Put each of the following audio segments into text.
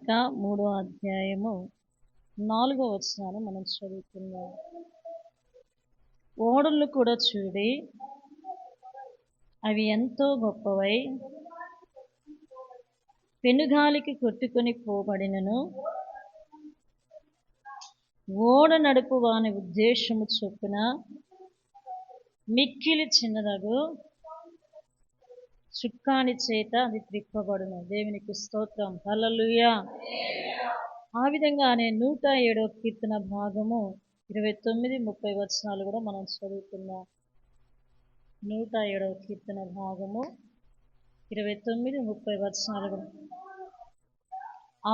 పత్రిక 3వ అధ్యాయము 4వ వచనాన్ని మనం చదువుకుందాం. ఓడలు కూడా చూడి, అవి ఎంతో గొప్పవై పెనుగాలికి కొట్టుకొని పోబడినను ఓడ నడుపు వాని ఉద్దేశము చొప్పున మిక్కిలి చిన్నదగు చుక్కాని చేత అది త్రిప్పబడును. దేవునికి స్తోత్రం. హల్లెలూయా. ఆ విధంగానే 107వ కీర్తన భాగము 29-30 వచనాలు కూడా మనం చదువుకుందాం. 107వ కీర్తన భాగము 29-30 వచనాలు కూడా.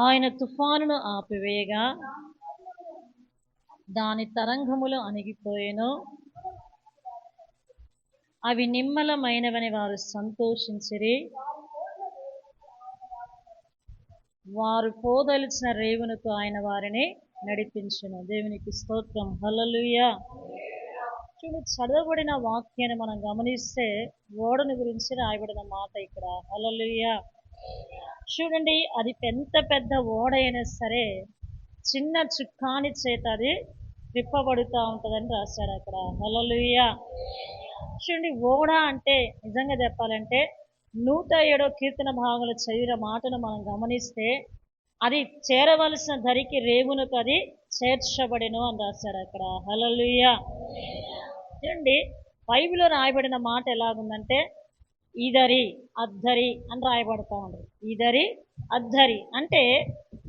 ఆయన తుఫానును ఆపివేయగా దాని తరంగములు అణిగిపోయెను. అవి నిమ్మలమైనవని వారు సంతోషించిరి. వారు పోదలిచిన రేవునకు ఆయన వారిని నడిపించును. దేవునికి స్తోత్రం. హల్లెలూయా. చదవబడిన వాక్యాన్ని మనం గమనిస్తే ఓడను గురించి రాయబడిన మాట ఇక్కడ. హల్లెలూయా. చూడండి, అది ఎంత పెద్ద ఓడ అయినా సరే చిన్న చుక్కాని చేత అది తిప్పబడుతూ ఉంటుందని రాశాడు అక్కడ. హల్లెలూయా. చూడండి, ఓడ అంటే నిజంగా చెప్పాలంటే 107వ కీర్తన భాగంలో చదివిన మాటను మనం గమనిస్తే అది చేరవలసిన ధరికి రేవునకు అది చేర్చబడెను అని రాశాడు అక్కడ. హల్లెలూయా. చూడండి, బైబిల్లో రాయబడిన మాట ఎలాగుందంటే ఈదరి అద్దరి అని రాయబడతా ఉండదు. ఈదరి అద్దరి అంటే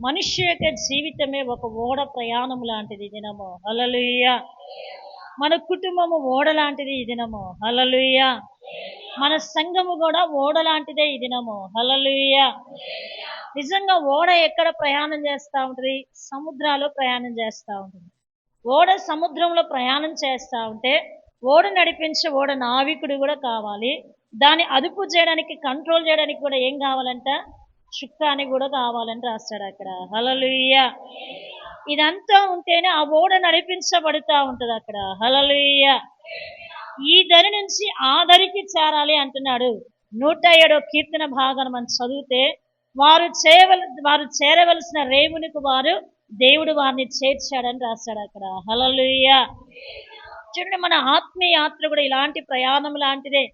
మనిషి యొక్క జీవితమే ఒక ఓడ ప్రయాణం లాంటిది ఈ దినము. హల్లెలూయా. మన కుటుంబము ఓడ లాంటిది ఈ దినము. హల్లెలూయా. మన సంఘము కూడా ఓడ లాంటిదే ఈ దినము. హల్లెలూయా. నిజంగా ఓడ ఎక్కడ ప్రయాణం చేస్తూ ఉంటుంది? సముద్రాల్లో ప్రయాణం చేస్తూ ఉంటుంది. ఓడ సముద్రంలో ప్రయాణం చేస్తూ ఉంటే ఓడ నడిపించే ఓడ నావికుడు కూడా కావాలి. దాన్ని అదుపు చేయడానికి, కంట్రోల్ చేయడానికి కూడా ఏం కావాలంట? చుక్కాని కూడా కావాలని రాస్తాడు అక్కడ. హల్లెలూయా. ఇదంతా ఉంటేనే ఆ ఓడ నడిపించబడుతూ ఉంటుంది అక్కడ. హల్లెలూయా. ఈ దరి నుంచి ఆ దరికి చేరాలి అంటున్నాడు. 107వ కీర్తన భాగాన్ని మనం చదివితే వారు చేరవలసిన రేవునికి దేవుడు వారిని చేర్చాడని రాశాడు అక్కడ. హల్లెలూయా. చూడండి, మన ఆత్మీయ యాత్ర కూడా ఇలాంటి ప్రయాణం లాంటిదే.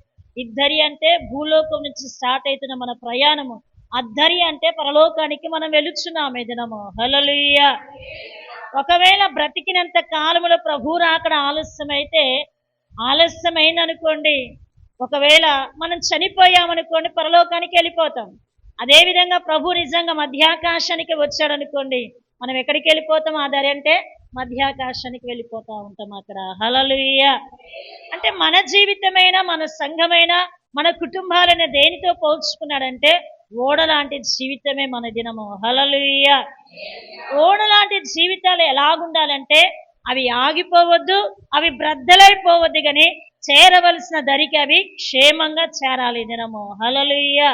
ఇద్దరి అంటే భూలోకం నుంచి స్టార్ట్ అవుతున్న మన ప్రయాణము. అద్దరి అంటే పరలోకానికి మనం వెళుచున్నాం ఈ దినము. హల్లెలూయా. ఒకవేళ బ్రతికినంత కాలములో ప్రభు రాకడ ఆలస్యమైందనుకోండి, ఒకవేళ మనం చనిపోయామనుకోండి, పరలోకానికి వెళ్ళిపోతాం. అదేవిధంగా ప్రభు నిజంగా మధ్యాకాశానికి వచ్చాడు అనుకోండి, మనం ఎక్కడికి వెళ్ళిపోతాం? ఆధారి అంటే మధ్యాకాశానికి వెళ్ళిపోతా ఉంటాం అక్కడ. హల్లెలూయా. అంటే మన జీవితమైనా, మన సంఘమైనా, మన కుటుంబాలైనా దేనితో పోల్చుకున్నాడంటే ఓడ లాంటి జీవితమే మన దినము. హల్లెలూయా. ఓడ లాంటి జీవితాలు ఎలాగుండాలంటే అవి ఆగిపోవద్దు, అవి బ్రద్దలైపోవద్దు, కానీ చేరవలసిన దరికి అవి క్షేమంగా చేరాలి దినము. హల్లెలూయా.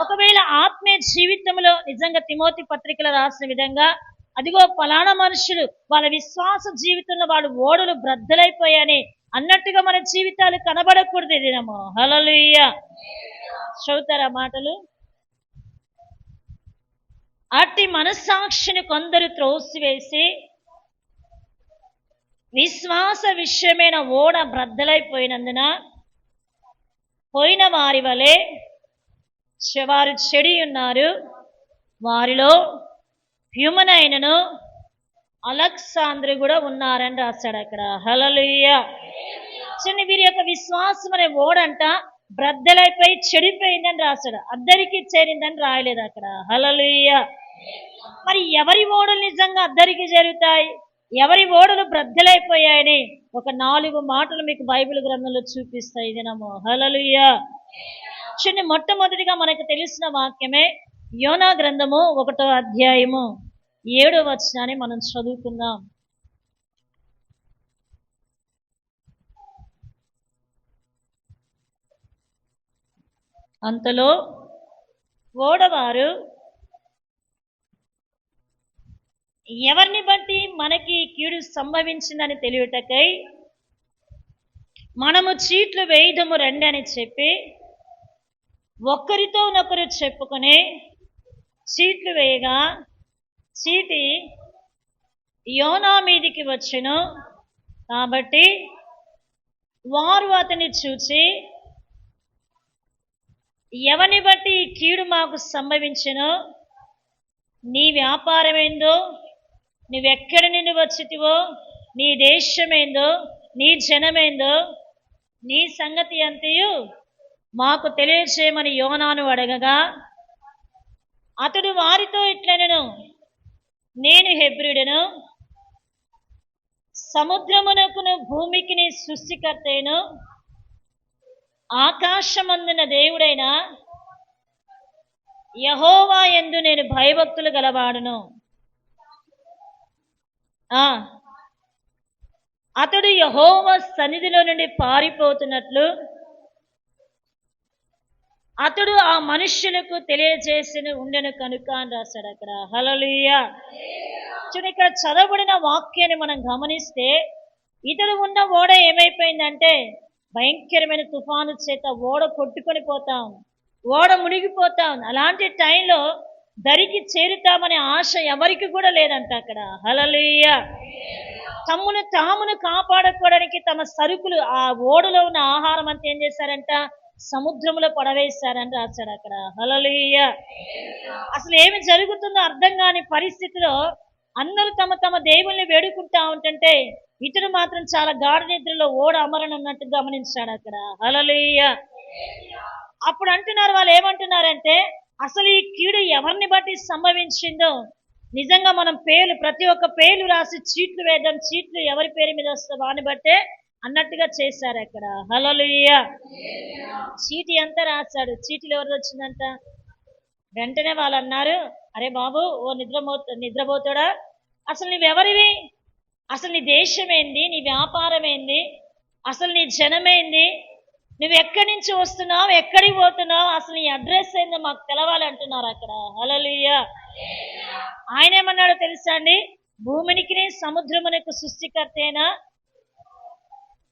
ఒకవేళ ఆత్మీయ జీవితంలో నిజంగా తిమోతి పత్రికలో రాసిన విధంగా అదిగో ఫలానా మనుషులు వాళ్ళ విశ్వాస జీవితంలో వాళ్ళు ఓడలు బ్రద్దలైపోయాయని అన్నట్టుగా మన జీవితాలు కనబడకూడదు దినము. హల్లెలూయా. చదువుతారా మాటలు? అట్టి మనస్సాక్షిని కొందరు త్రోసివేసి విశ్వాస విషయమైన ఓడ బ్రద్దలైపోయినందున పోయిన వారి వలె వారు చెడి ఉన్నారు. వారిలో హ్యూమనైనను అలెగ్జాంద్రు కూడా ఉన్నారని రాశాడు అక్కడ. హల్లెలూయా. చిన్న వీరి యొక్క విశ్వాసం అనే ఓడంట బ్రద్దలైపోయి చెడిపోయిందని రాశాడు. అద్దరికి చేరిందని రాయలేదు అక్కడ. హల్లెలూయా. మరి ఎవరి ఓడలు నిజంగా అద్దరికి చేరుతాయి, ఎవరి ఓడలు బ్రద్దలైపోయాయని ఒక 4 మాటలు మీకు బైబిల్ గ్రంథంలో చూపిస్తాయి దినము. హల్లెలూయా. చిన్న మొట్టమొదటిగా మనకు తెలిసిన వాక్యమే యోనా గ్రంథము 1వ అధ్యాయము 7వ వచనాన్ని మనం చదువుకుందాం. అంతలో ఓడవారు ఎవరిని బట్టి మనకి కీడు సంభవించిందని తెలియటకై మనము చీట్లు వేయుదము రండి అని చెప్పి ఒకరితోనొకరు చెప్పుకొని చీట్లు వేయగా చీటి యోనా మీదికి వచ్చెను. కాబట్టి వారు అతన్ని చూచి, ఎవని బట్టి ఈ కీడు మాకు సంభవించెను, నీ వ్యాపారమేందో, నువ్వెక్కడి నుండి వచ్చితివో, నీ దేశమేందో, నీ జనమేందో, నీ సంగతి అంతయు మాకు తెలియచేయమని యోనాను అడగగా, అతడు వారితో ఇట్లనెను, నేను హెబ్రీయుడను, సముద్రమునకును భూమికిని సృష్టికర్తను, ఆకాశమందున దేవుడైన యెహోవా యందు నేను భయభక్తులు గలవాడును. అతడు యెహోవా సన్నిధిలో నుండి పారిపోతున్నట్లు అతడు ఆ మనుష్యులకు తెలియజేసి ఉండెను కనుక అని రాశాడు అక్కడ. హల్లెలూయా. చూడండి, ఇక్కడ చదవబడిన వాక్యాన్ని మనం గమనిస్తే ఇతడు ఉన్న ఓడ ఏమైపోయిందంటే భయంకరమైన తుఫాను చేత ఓడ కొట్టుకొని పోతాం, ఓడ మునిగిపోతాం. అలాంటి టైంలో దరికి చేరుతామనే ఆశ ఎవరికి కూడా లేదంట అక్కడ. హల్లెలూయా. తామును కాపాడుకోవడానికి తమ సరుకులు, ఆ ఓడలో ఉన్న ఆహారం అంతా ఏం చేశారంట, సముద్రంలో పడవేశారని రాశాడు అక్కడ. హల్లెలూయా. అసలు ఏమి జరుగుతుందో అర్థం కాని పరిస్థితిలో అందరూ తమ తమ దేవుల్ని వేడుకుంటా ఉంటుంటే ఇతడు మాత్రం చాలా గాఢ నిద్రలో ఓడ అమరనున్నట్టు గమనించాడు అక్కడ. హల్లెలూయా. అప్పుడు అంటున్నారు, వాళ్ళు ఏమంటున్నారంటే, అసలు ఈ కీడు ఎవరిని బట్టి సంభవించిందో నిజంగా మనం ప్రతి ఒక్క పేర్లు రాసి చీట్లు వేద్దాం, చీట్లు ఎవరి పేరు మీద వస్తే వాని బట్టే అన్నట్టుగా చేశారు అక్కడ. హల్లెలూయా. చీటి అంతా రాశాడు. చీటీలు ఎవరు వచ్చిందంట. వెంటనే వాళ్ళు అన్నారు, అరే బాబు, ఓ నిద్రపోతాడా, అసలు నువ్వెవరివి, అసలు నీ దేశం ఏంది, నీ వ్యాపారం ఏంది, అసలు నీ జనమేంది, నువ్వు ఎక్కడి నుంచి వస్తున్నావు, ఎక్కడికి పోతున్నావు, అసలు నీ అడ్రస్ ఏందో మాకు తెలవాలి అంటున్నారు అక్కడ. హల్లెలూయా. ఆయన ఏమన్నాడో తెలుసా అండి, భూమికి సముద్రమునకు సృష్టికర్తైన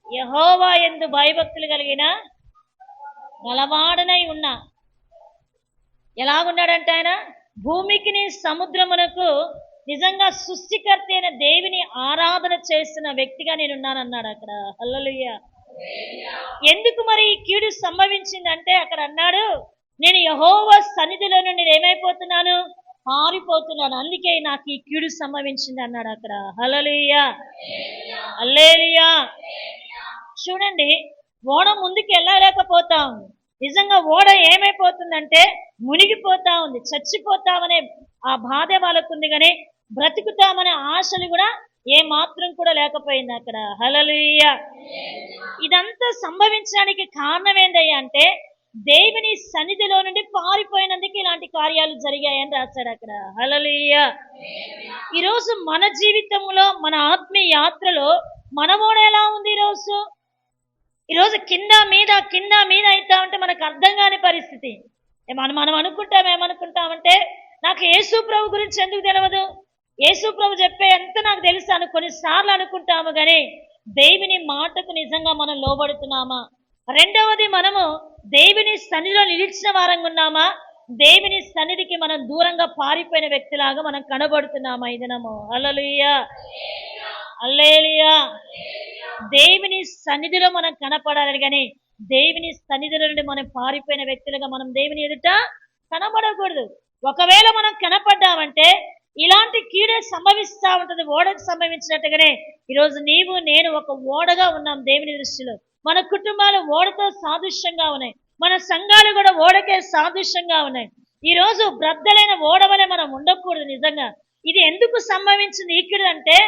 యెహోవా యందు భయభక్తులు కలిగిన గలవాడనై ఉన్నా. ఎలాగున్నాడంట ఆయన, భూమికి సముద్రమునకు నిజంగా సృష్టికర్త అయిన దేవుని ఆరాధన చేస్తున్న వ్యక్తిగా నేనున్నానన్నాడు అక్కడ. హల్లెలూయా. ఎందుకు మరి ఈ కీడు సంభవించిందంటే అక్కడ అన్నాడు, నేను యెహోవా సన్నిధిలో నుండి ఏమైపోతున్నాను, పారిపోతున్నాను, అందుకే నాకు ఈ కీడు సంభవించింది అన్నాడు అక్కడ. హల్లెలూయా. హల్లెలూయా. చూడండి, ఓడ ముందుకు వెళ్ళలేకపోతా ఉంది. నిజంగా ఓడ ఏమైపోతుందంటే మునిగిపోతా ఉంది. చచ్చిపోతామనే ఆ బాధ వాళ్ళకుంది, కానీ బ్రతుకుతామనే ఆశలు కూడా ఏ మాత్రం కూడా లేకపోయింది అక్కడ. హల్లెలూయా. ఇదంతా సంభవించడానికి కారణం ఏందయ్యా అంటే దేవుని సన్నిధిలో నుండి పారిపోయినందుకు ఇలాంటి కార్యాలు జరిగాయని రాశాడు అక్కడ. హల్లెలూయా. ఈరోజు మన జీవితంలో, మన ఆత్మీయ యాత్రలో మన ఓడ ఎలా ఉంది ఈరోజు కింద మీద అవుతా ఉంటే మనకు అర్థం కాని పరిస్థితి. మనం ఏమనుకుంటామంటే, నాకు యేసు ప్రభు గురించి ఎందుకు తెలియదు, యేసు ప్రభు చెప్పే ఎంత నాకు తెలుసు అని కొన్నిసార్లు అనుకుంటాము, కానీ దేవుని మాటకు నిజంగా మనం లోబడుతున్నామా? రెండవది, మనము దేవుని సన్నిధిలో నిలిచిన వారంగా ఉన్నామా? దేవుని సన్నిధికి మనం దూరంగా పారిపోయిన వ్యక్తిలాగా మనం కనబడుతున్నామా ఈ దినము? హల్లెలూయా. హల్లెలూయా. దేవుని సన్నిధిలో మనం కనపడాలి, కానీ దేవుని సన్నిధిలో నుండి మనం పారిపోయిన వ్యక్తులుగా మనం దేవుని ఎదుట కనబడకూడదు. ఒకవేళ మనం కనపడ్డామంటే ఇలాంటి కీడే సంభవిస్తూ ఉంటుంది, ఓడకు సంభవించినట్టుగానే ఈరోజు నీవు నేను ఒక ఓడగా ఉన్నాం దేవుని దృష్టిలో. మన కుటుంబాలు ఓడతో సాదృశ్యంగా ఉన్నాయి, మన సంఘాలు కూడా ఓడకే సాదృశ్యంగా ఉన్నాయి. ఈరోజు బ్రద్దలైన ఓడ వలె మనం ఉండకూడదు. నిజంగా ఇది ఎందుకు సంభవించింది ఈ కీడు అంటే,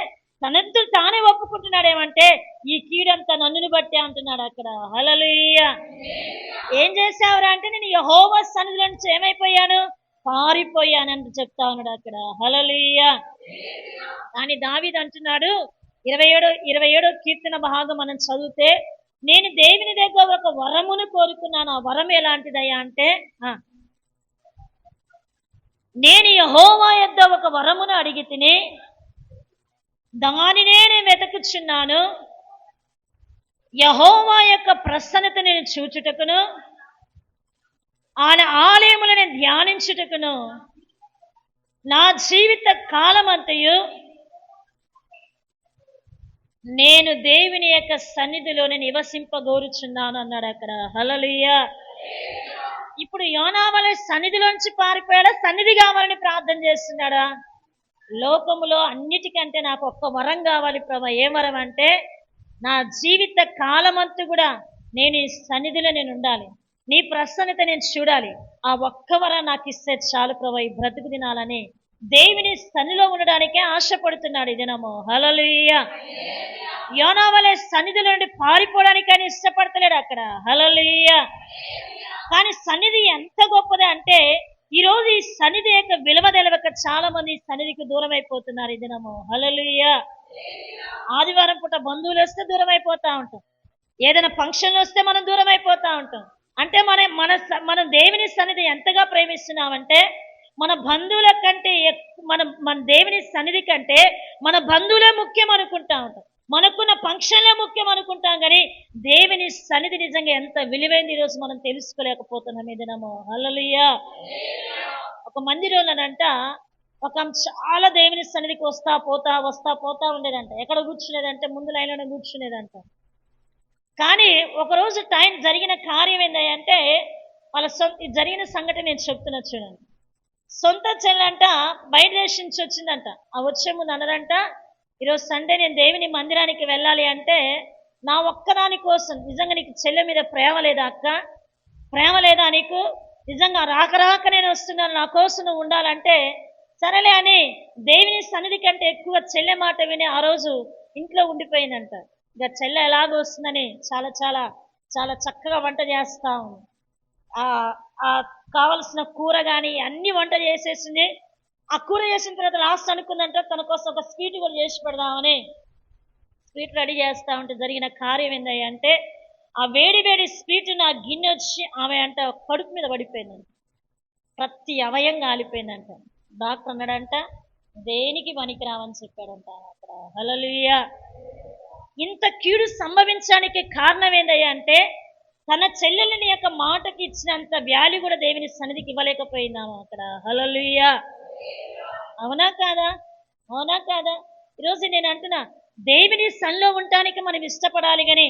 తనంతా తానే ఒప్పుకుంటున్నాడేమంటే, ఈ కీడంతా నన్నుని బట్టే అంటున్నాడు అక్కడ. హల్లెలూయా. ఏం చేశావురా అంటే, నేను యెహోవా సన్నిధిలో నుంచి ఏమైపోయాను, పారిపోయానని చెప్తా ఉన్నాడు అక్కడ. హల్లెలూయా. కానీ దావీదు అంటున్నాడు, 27వ కీర్తన భాగం మనం చదివితే, నేను దేవుని దగ్గర ఒక వరమును కోరుకున్నాను. ఆ వరం ఎలాంటిదయ్యా అంటే, నేను యెహోవా యొద్ద ఒక వరమును అడిగి తిని దానినే నేను వెతుకుచున్నాను. యెహోవా యొక్క ప్రసన్నత నేను చూచుటకును, ఆయన ఆలయములను ధ్యానించుటకును నా జీవిత కాలమంతయు నేను దేవుని యొక్క సన్నిధిలోనే నివసింపగోరుచున్నాను అన్నాడు అక్కడ. హల్లెలూయా. ఇప్పుడు యోనా వలె సన్నిధిలోంచి పారిపోయాడా, సన్నిధి కావాలని ప్రార్థన చేస్తున్నాడా? లోకములో అన్నిటికంటే నాకు ఒక్క వరం కావాలి ప్రభా. ఏ వరం అంటే, నా జీవిత కాలమంతా కూడా నేను ఈ సన్నిధిలో నేను ఉండాలి, నీ ప్రసన్నత నేను చూడాలి. ఆ ఒక్క వరం నాకు ఇస్తే చాలు ప్రభా, ఈ బ్రతుకు దినాలని దేవుని సన్నిధిలో ఉండడానికే ఆశపడుతున్నాడు ఈ దినము. హల్లెలూయా. యోనా వలె సన్నిధిలో నుండి పారిపోవడానికి ఆయన ఇష్టపడతలేడు అక్కడ. హల్లెలూయా. కానీ సన్నిధి ఎంత గొప్పది అంటే, ఈ రోజు ఈ సన్నిధి యొక్క విలువ తెలవక చాలా మంది సన్నిధికి దూరం అయిపోతున్నారు ఈ దినము. హల్లెలూయా. ఆదివారం పూట బంధువులు వస్తే దూరం అయిపోతా ఉంటాం, ఏదైనా ఫంక్షన్ వస్తే మనం దూరం అయిపోతా ఉంటాం. అంటే మనం దేవుని సన్నిధి ఎంతగా ప్రేమిస్తున్నామంటే, మన బంధువుల కంటే మన దేవుని సన్నిధి కంటే మన బంధువులే ముఖ్యం అనుకుంటా ఉంటాం, మనకున్న ఫంక్షన్లే ముఖ్యం అనుకుంటాం. కానీ దేవుని సన్నిధి నిజంగా ఎంత విలువైంది ఈరోజు మనం తెలుసుకోలేకపోతున్నాం ఈ దినము. హల్లెలూయా. ఒక మందిరంలోనంట ఒక చాలా దేవుని సన్నిధికి వస్తా పోతా ఉండేదంట. ఎక్కడ కూర్చునేదంటే ముందు లైన్లోనే కూర్చునేదంట. కానీ ఒకరోజు టైం జరిగిన కార్యం ఏంటంటే, వాళ్ళ జరిగిన సంఘటన నేను చెప్తున్నా చూడండి. సొంత చెల్లంట బయట దేశం నుంచి వచ్చిందంట. ఆ వచ్చే ముందు అన్నదంట, ఈరోజు సండే నేను దేవుని మందిరానికి వెళ్ళాలి అంటే, నా ఒక్కదాని కోసం నిజంగా నీకు చెల్లె మీద ప్రేమ లేదా అక్క? ప్రేమ లేదా నీకు? నిజంగా రాక నేను వస్తున్నాను, నా కోసం నువ్వు ఉండాలంటే సరేలే అని దేవుని సన్నిధి కంటే ఎక్కువ చెల్లె మాట విని ఆ రోజు ఇంట్లో ఉండిపోయిందంట. ఇక చెల్లె ఎలాగో వస్తుందని చాలా చాలా చాలా చక్కగా వంట చేస్తా ఉంది. కావలసిన కూర కానీ అన్ని వంట చేసేసింది. ఆ కూర చేసిన తర్వాత లాస్ట్ అనుకుందంట తన కోసం ఒక స్వీట్ కూడా చేసి పెడదామని స్వీట్ రెడీ చేస్తా ఉంటే జరిగిన కార్యం ఏందయ్యా అంటే, ఆ వేడి స్వీట్ నా గిన్నె వచ్చి ఆమె అంట కడుపు మీద పడిపోయిందంట. ప్రతి అవయం కాలిపోయిందంట. డాక్టర్ అన్నాడంట, దేనికి పనికిరావని చెప్పాడంట అక్కడ. హల్లెలూయా. ఇంత కీడు సంభవించడానికి కారణం ఏందయ్యా అంటే, తన చెల్లెలని యొక్క మాటకి ఇచ్చినంత వాల్యూ కూడా దేవుని సన్నిధికి ఇవ్వలేకపోయిందాము అక్కడ. హల్లెలూయా. అవునా కాదా? అవునా కాదా? ఈరోజు నేను అంటున్నా, దేవుని సన్నిధిలో ఉండటానికి మనం ఇష్టపడాలి, కానీ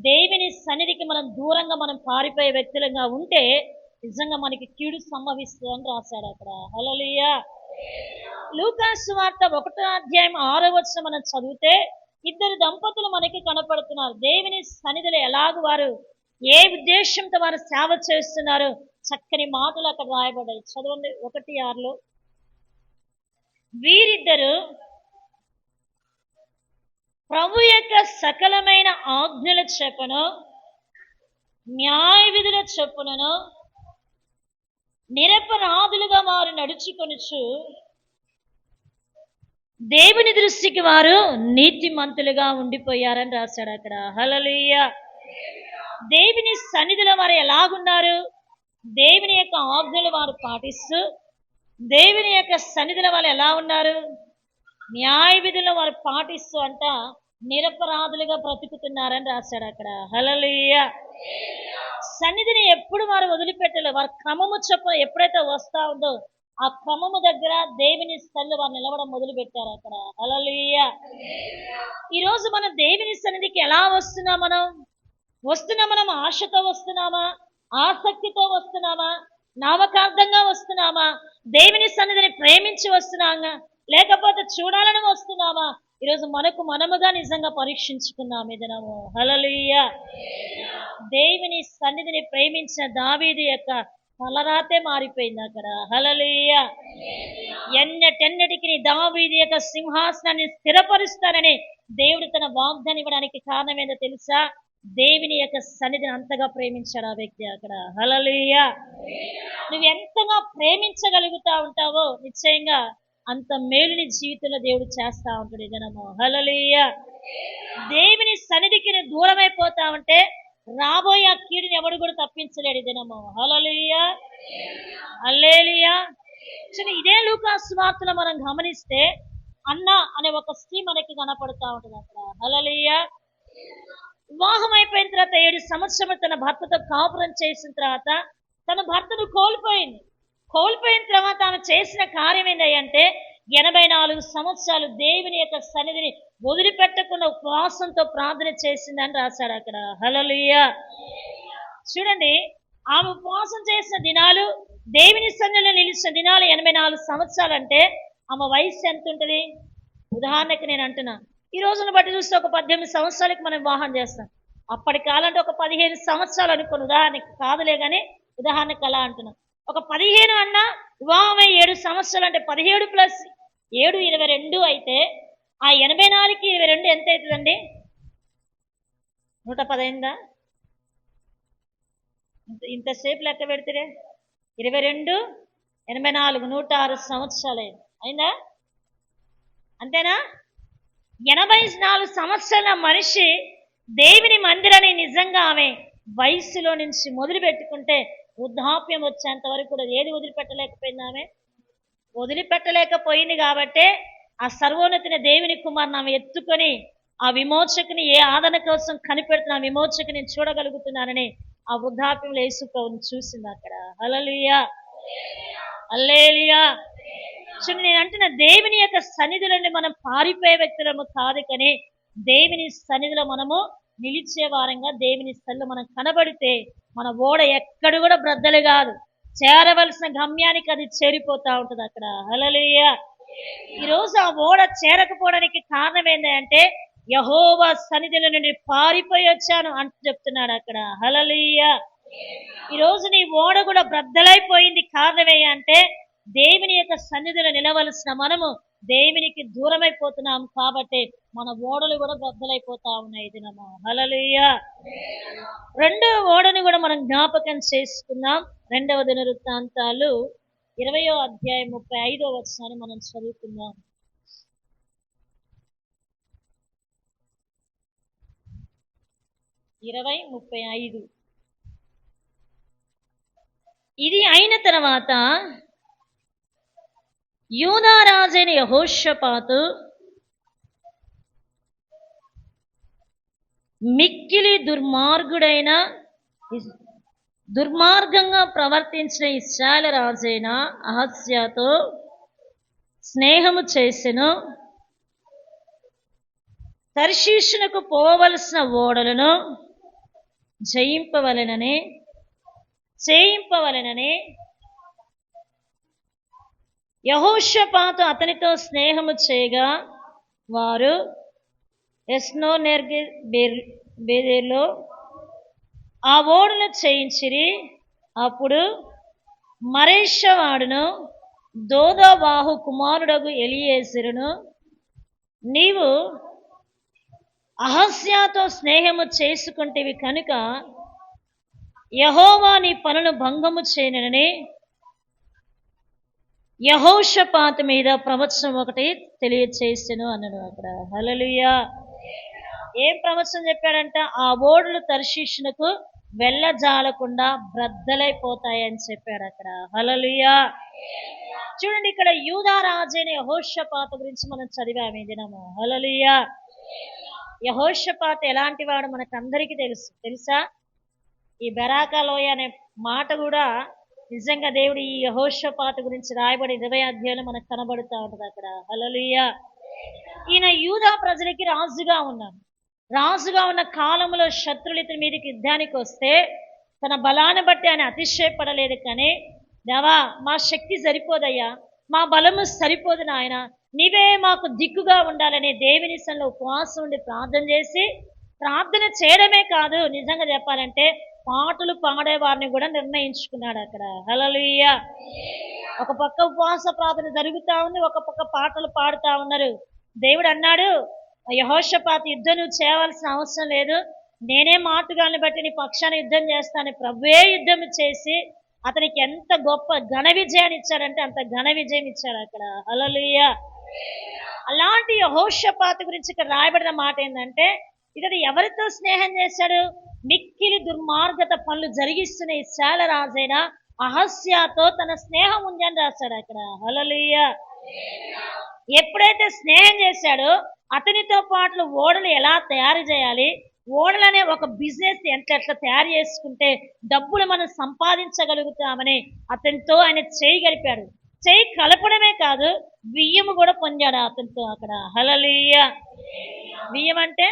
దేవుని సన్నిధికి మనం దూరంగా మనం పారిపోయే వ్యక్తులుగా ఉంటే నిజంగా మనకి కీడు సంభవిస్తుంది అని రాశాడు అక్కడ. హల్లెలూయా. లూకా సువార్త 1వ అధ్యాయం 6వ వచనం మనం చదివితే, ఇద్దరు దంపతులు మనకి కనపడుతున్నారు. దేవుని సన్నిధిలో ఎలాగ వారు ఏ ఉద్దేశంతో వారు సేవ చేస్తున్నారు, చక్కని మాటలు అక్కడ రాయబడ్డాయి. చదవండి 1:6. వీరిద్దరు ప్రభు యొక్క సకలమైన ఆజ్ఞల చొప్పున న్యాయ విధుల చొప్పునను నిరపరాధులుగా వారు నడుచుకొనుచు దేవుని దృష్టికి వారు నీతిమంతులుగా ఉండిపోయారని రాశాడు అక్కడ. హల్లెలూయా. దేవుని సన్నిధిలో వారు ఎలాగున్నారు? దేవుని యొక్క ఆజ్ఞలు వారు పాటిస్తూ, దేవుని యొక్క సన్నిధిలో వాళ్ళు ఎలా ఉన్నారు? న్యాయ విధులను వారు పాటిస్తూ అంట నిరపరాధులుగా బ్రతుకుతున్నారని రాశాడు అక్కడ. హల్లెలూయా. సన్నిధిని ఎప్పుడు వారు వదిలిపెట్టలేదు. వారి క్రమము చొప్పున ఎప్పుడైతే వస్తా ఉందో ఆ క్రమము దగ్గర దేవుని సన్నిధిలో వారు నిలవడం మొదలు పెట్టారు అక్కడ. హల్లెలూయా. ఈరోజు మనం దేవుని సన్నిధికి ఎలా వస్తున్నాం? మనం ఆశతో వస్తున్నామా? ఆసక్తితో వస్తున్నామా? నామకార్థంగా వస్తున్నామా? దేవుని సన్నిధిని ప్రేమించి వస్తున్నామా? లేకపోతే చూడాలని వస్తున్నామా? ఈరోజు మనముగా నిజంగా పరీక్షించుకున్నాం ఈ దినము. హల్లెలూయా. దేవుని సన్నిధిని ప్రేమించిన దావీదు యొక్క తలరాతే మారిపోయింది అక్కడ. హల్లెలూయా. ఎన్నటెన్నటికి దావీదు యొక్క సింహాసనాన్ని స్థిరపరుస్తానని దేవుడు తన వాగ్దానం ఇవ్వడానికి కారణం ఏంటో తెలుసా? దేవుని యొక్క సన్నిధిని అంతగా ప్రేమించాడు ఆ వ్యక్తి అక్కడ. హల్లెలూయా. నువ్వు ఎంతగా ప్రేమించగలుగుతా ఉంటావో నిశ్చయంగా అంత మేలుని జీవితంలో దేవుడు చేస్తా ఉంటాడు ఈ దినము. హల్లెలూయా. దేవుని సన్నిధికి దూరం అయిపోతా ఉంటే రాబోయే ఆ కీడుని ఎవడు కూడా తప్పించలేడు ఈ దినము. హల్లెలూయా. హల్లెలూయా. ఇదే లూకా సువార్తలో మనం గమనిస్తే అన్న అనే ఒక స్త్రీ మనకి కనపడుతూ ఉంటుంది అక్కడ. హల్లెలూయా. వివాహం అయిపోయిన తర్వాత 7 సంవత్సరాలు తన భర్తతో కాపురం చేసిన తర్వాత తన భర్తను కోల్పోయింది. కోల్పోయిన తర్వాత ఆమె చేసిన కార్యం ఏంటంటే 84 సంవత్సరాలు దేవుని యొక్క సన్నిధిని వదిలిపెట్టకుండా ఉపవాసంతో ప్రార్థన చేసిందని రాశాడు అక్కడ. హల్లెలూయా. చూడండి, ఆమె ఉపవాసం చేసిన దినాలు, దేవుని సన్నిధిలో నిలిచిన దినాలు 84 సంవత్సరాలు అంటే ఆమె వయసు ఎంత ఉంటుంది? ఉదాహరణకి నేను అంటున్నా, ఈ రోజును బట్టి చూస్తే ఒక 18 సంవత్సరాలకి మనం వివాహం చేస్తాం. అప్పటి కాలంటే ఒక 15 సంవత్సరాలు అనుకోను, ఉదాహరణకి కాదులే కానీ ఉదాహరణకి అలా అంటున్నాం. ఒక 15 అన్నా వివాహమై 7 సంవత్సరాలు అంటే 17 ప్లస్ 7 22 అయితే ఆ 84కి 22 ఎంత అవుతుందండి? 110 అయిందా? ఇంతసేపు లెక్క పెడితే 22 84 106 సంవత్సరాలు అయిందా? అంతేనా? 84 సంవత్సరాల మనిషి దేవుని మందిరాన్ని నిజంగా ఆమె వయస్సులో నుంచి మొదలు పెట్టుకుంటే వృద్ధాప్యం వచ్చేంత వరకు కూడా ఏది వదిలిపెట్టలేకపోయింది? ఆమె వదిలిపెట్టలేకపోయింది కాబట్టే ఆ సర్వోన్నతిని దేవుని కుమారుని ఆమె ఎత్తుకొని ఆ విమోచకుని ఏ ఆదరణ కోసం కనిపెడుతున్న ఆ విమోచకుని చూడగలుగుతున్నానని ఆ వృద్ధాప్యంలో యేసు ప్రభువుని చూసింది అక్కడ. హల్లెలూయా, హల్లెలూయా. చూడండి, నేను అంటున్న దేవుని యొక్క సన్నిధిలోని మనం పారిపోయే వ్యక్తులము కాదు, కానీ దేవుని సన్నిధిలో మనము నిలిచే వారంగా దేవుని సన్నిధిలో మనం కనబడితే మన ఓడ ఎక్కడ కూడా బ్రద్దలు కాదు, చేరవలసిన గమ్యానికి అది చేరిపోతా ఉంటుంది అక్కడ. హల్లెలూయా. ఈరోజు ఆ ఓడ చేరకపోవడానికి కారణం ఏంటంటే యెహోవా సన్నిధిలో నుండి పారిపోయి వచ్చాను అంటూ చెప్తున్నాడు అక్కడ. హల్లెలూయా. ఈరోజు నీ ఓడ కూడా బ్రద్దలైపోయింది, కారణమే అంటే దేవుని యొక్క సన్నిధిలో నిలవలసిన మనము దేవునికి దూరమైపోతున్నాం కాబట్టి మన ఓడలు కూడా బ్రద్దలైపోతా ఉన్నాయి దినము. హల్లెలూయా. రెండవ ఓడను కూడా మనం జ్ఞాపకం చేసుకుందాం. 2వ దినవృత్తాంతాలు 20వ అధ్యాయం 35వ వచనాన్ని మనం చదువుకుందాం. 20:35. ఇది అయిన తర్వాత యూదా రాజైన యెహోషాపాతు మిక్కిలి దుర్మార్గంగా ప్రవర్తించిన ఇశ్రాయేలు రాజైన అహజ్యాతో స్నేహము చేసెను. తర్షీషునకు పోవలసిన ఓడలను చేయింపవలెనని యెహోషాపాతు అతనితో స్నేహము చేయగా వారు ఎస్నోనెర్గెబెరులో ఆ ఓడను చేయించిరి. అప్పుడు మరేషవాడును దోదావాహు కుమారుడగు ఎలియేజరును, నీవు అహజ్యాతో స్నేహము చేసుకుంటేవి కనుక యెహోవా నీ పనులు భంగము చేయనని యెహోషాపాతు మీద ప్రవచనం ఒకటి తెలియచేసెను అన్నాడు అక్కడ. హల్లెలూయా. ఏం ప్రవచనం చెప్పాడంట? ఆ ఓడలు తర్షీషునకు వెళ్ళజాలకుండా బ్రద్దలైపోతాయని చెప్పాడు అక్కడ. హల్లెలూయా. చూడండి, ఇక్కడ యూదా రాజైన యెహోషాపాతు గురించి మనం చదివాము ఈ దినము. హల్లెలూయా. యెహోషాపాతు ఎలాంటి వాడు మనకందరికీ తెలుసా? ఈ బెరాకా లోయ అనే మాట కూడా నిజంగా దేవుడు ఈ యెహోషాపాతు గురించి రాయబడి 20వ అధ్యాయంలో మనకు కనబడుతూ ఉంటుంది అక్కడ. హల్లెలూయా. ఈయన యూదా ప్రజలకి రాజుగా ఉన్న కాలంలో శత్రులు ఇతని మీదకి యుద్ధానికి వస్తే తన బలాన్ని బట్టి ఆయన అతిశయపడలేదు, కానీ దేవా మా శక్తి సరిపోదయ్యా, మా బలము సరిపోదు నాయన, నీవే మాకు దిక్కుగా ఉండాలని దేవుని సన్నిధిలో ఉపవాసం ఉండి ప్రార్థన చేయడమే కాదు, నిజంగా చెప్పాలంటే పాటలు పాడేవారిని కూడా నిర్ణయించుకున్నాడు అక్కడ. హల్లెలూయా. ఒక పక్క ఉపవాస ప్రార్థన జరుగుతూ ఉంది, ఒక పక్క పాటలు పాడుతూ ఉన్నారు. దేవుడు అన్నాడు, యెహోషాపాతు యుద్ధం నువ్వు చేయవలసిన అవసరం లేదు, నేనే మాటుగాన్ని బట్టి నీ పక్షాన్ని యుద్ధం చేస్తాను. ప్రభువే యుద్ధం చేసి అతనికి ఎంత గొప్ప ఘన విజయాన్ని ఇచ్చాడంటే అంత ఘన విజయం ఇచ్చాడు అక్కడ. హల్లెలూయా. అలాంటి యెహోషాపాతు గురించి ఇక్కడ రాయబడిన మాట ఏంటంటే, ఇతడు ఎవరితో స్నేహం చేశాడు? మిక్కిలి దుర్మార్గత పనులు జరిగిస్తున్న ఇశ్రాయేలు రాజైన అహజ్యాతో తన స్నేహం ఉంది అని రాశాడు అక్కడ. హల్లెలూయా. ఎప్పుడైతే స్నేహం చేశాడో అతనితో పాటు ఓడలు ఎలా తయారు చేయాలి, ఓడలనే ఒక బిజినెస్ ఎట్లా తయారు చేసుకుంటే డబ్బులు మనం సంపాదించగలుగుతామని అతనితో ఆయన చేయి గలిపాడు. చేయి కలపడమే కాదు, బియ్యము కూడా పొందాడు అతనితో అక్కడ. హల్లెలూయా. బియ్యం అంటే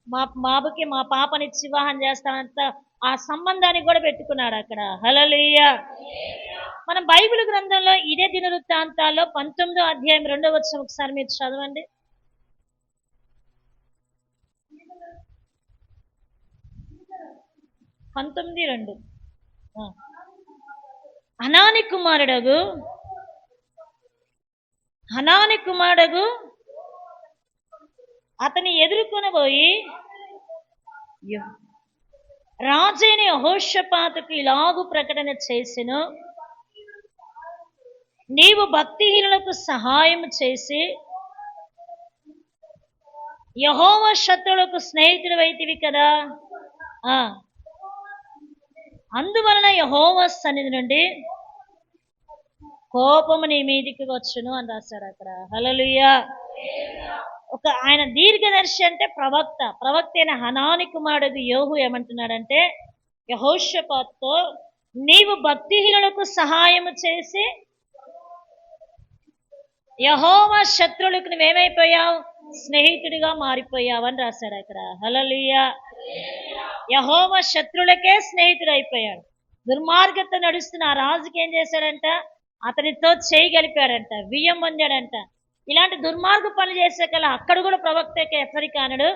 మా బాబుకి మా పాపనిచ్చి వివాహం చేస్తానంత ఆ సంబంధాన్ని కూడా పెట్టుకున్నాడు అక్కడ. హల్లెలూయా. మన బైబిల్ గ్రంథంలో ఇదే దినవృత్తాంతాల్లో 19వ అధ్యాయం 2వ వచనం ఒకసారి మీరు చదవండి. 19:2. హనాని కుమారుడగు అతని ఎదుర్కొనబోయి రాజైన యెహోషాపాతుకు ఇలాగు ప్రకటన చేసెను, నీవు భక్తిహీనులకు సహాయం చేసి యెహోవా శత్రువులకు స్నేహితుడవైతివి కదా. అందువలన యెహోవా సన్నిధి నుండి కోపము నీ మీదికి వచ్చును అని రాశాడు అక్కడ. హల్లెలూయా. ఒక ఆయన దీర్ఘదర్శి అంటే ప్రవక్త అయిన హనాని కుమారుడు యోహు ఏమంటున్నాడంటే యెహోషాపాతుతో, నీవు భక్తిహీనులకు సహాయము చేసి యెహోవా శత్రువులకు నువ్వేమైపోయావు, స్నేహితుడిగా మారిపోయావు అని రాశాడు అక్కడ. హల్లెలూయా. యెహోవా శత్రువులకే స్నేహితుడు అయిపోయాడు. దుర్మార్గత నడుస్తున్న ఆ రాజుకి ఏం చేశాడంట, అతనితో చేయి గలిపాడంట, బియ్యం పొందాడంట. ఇలాంటి దుర్మార్గ పనులు చేసే కల్లా అక్కడ కూడా ప్రవక్తకి హెచ్చరిక అన్నాడు,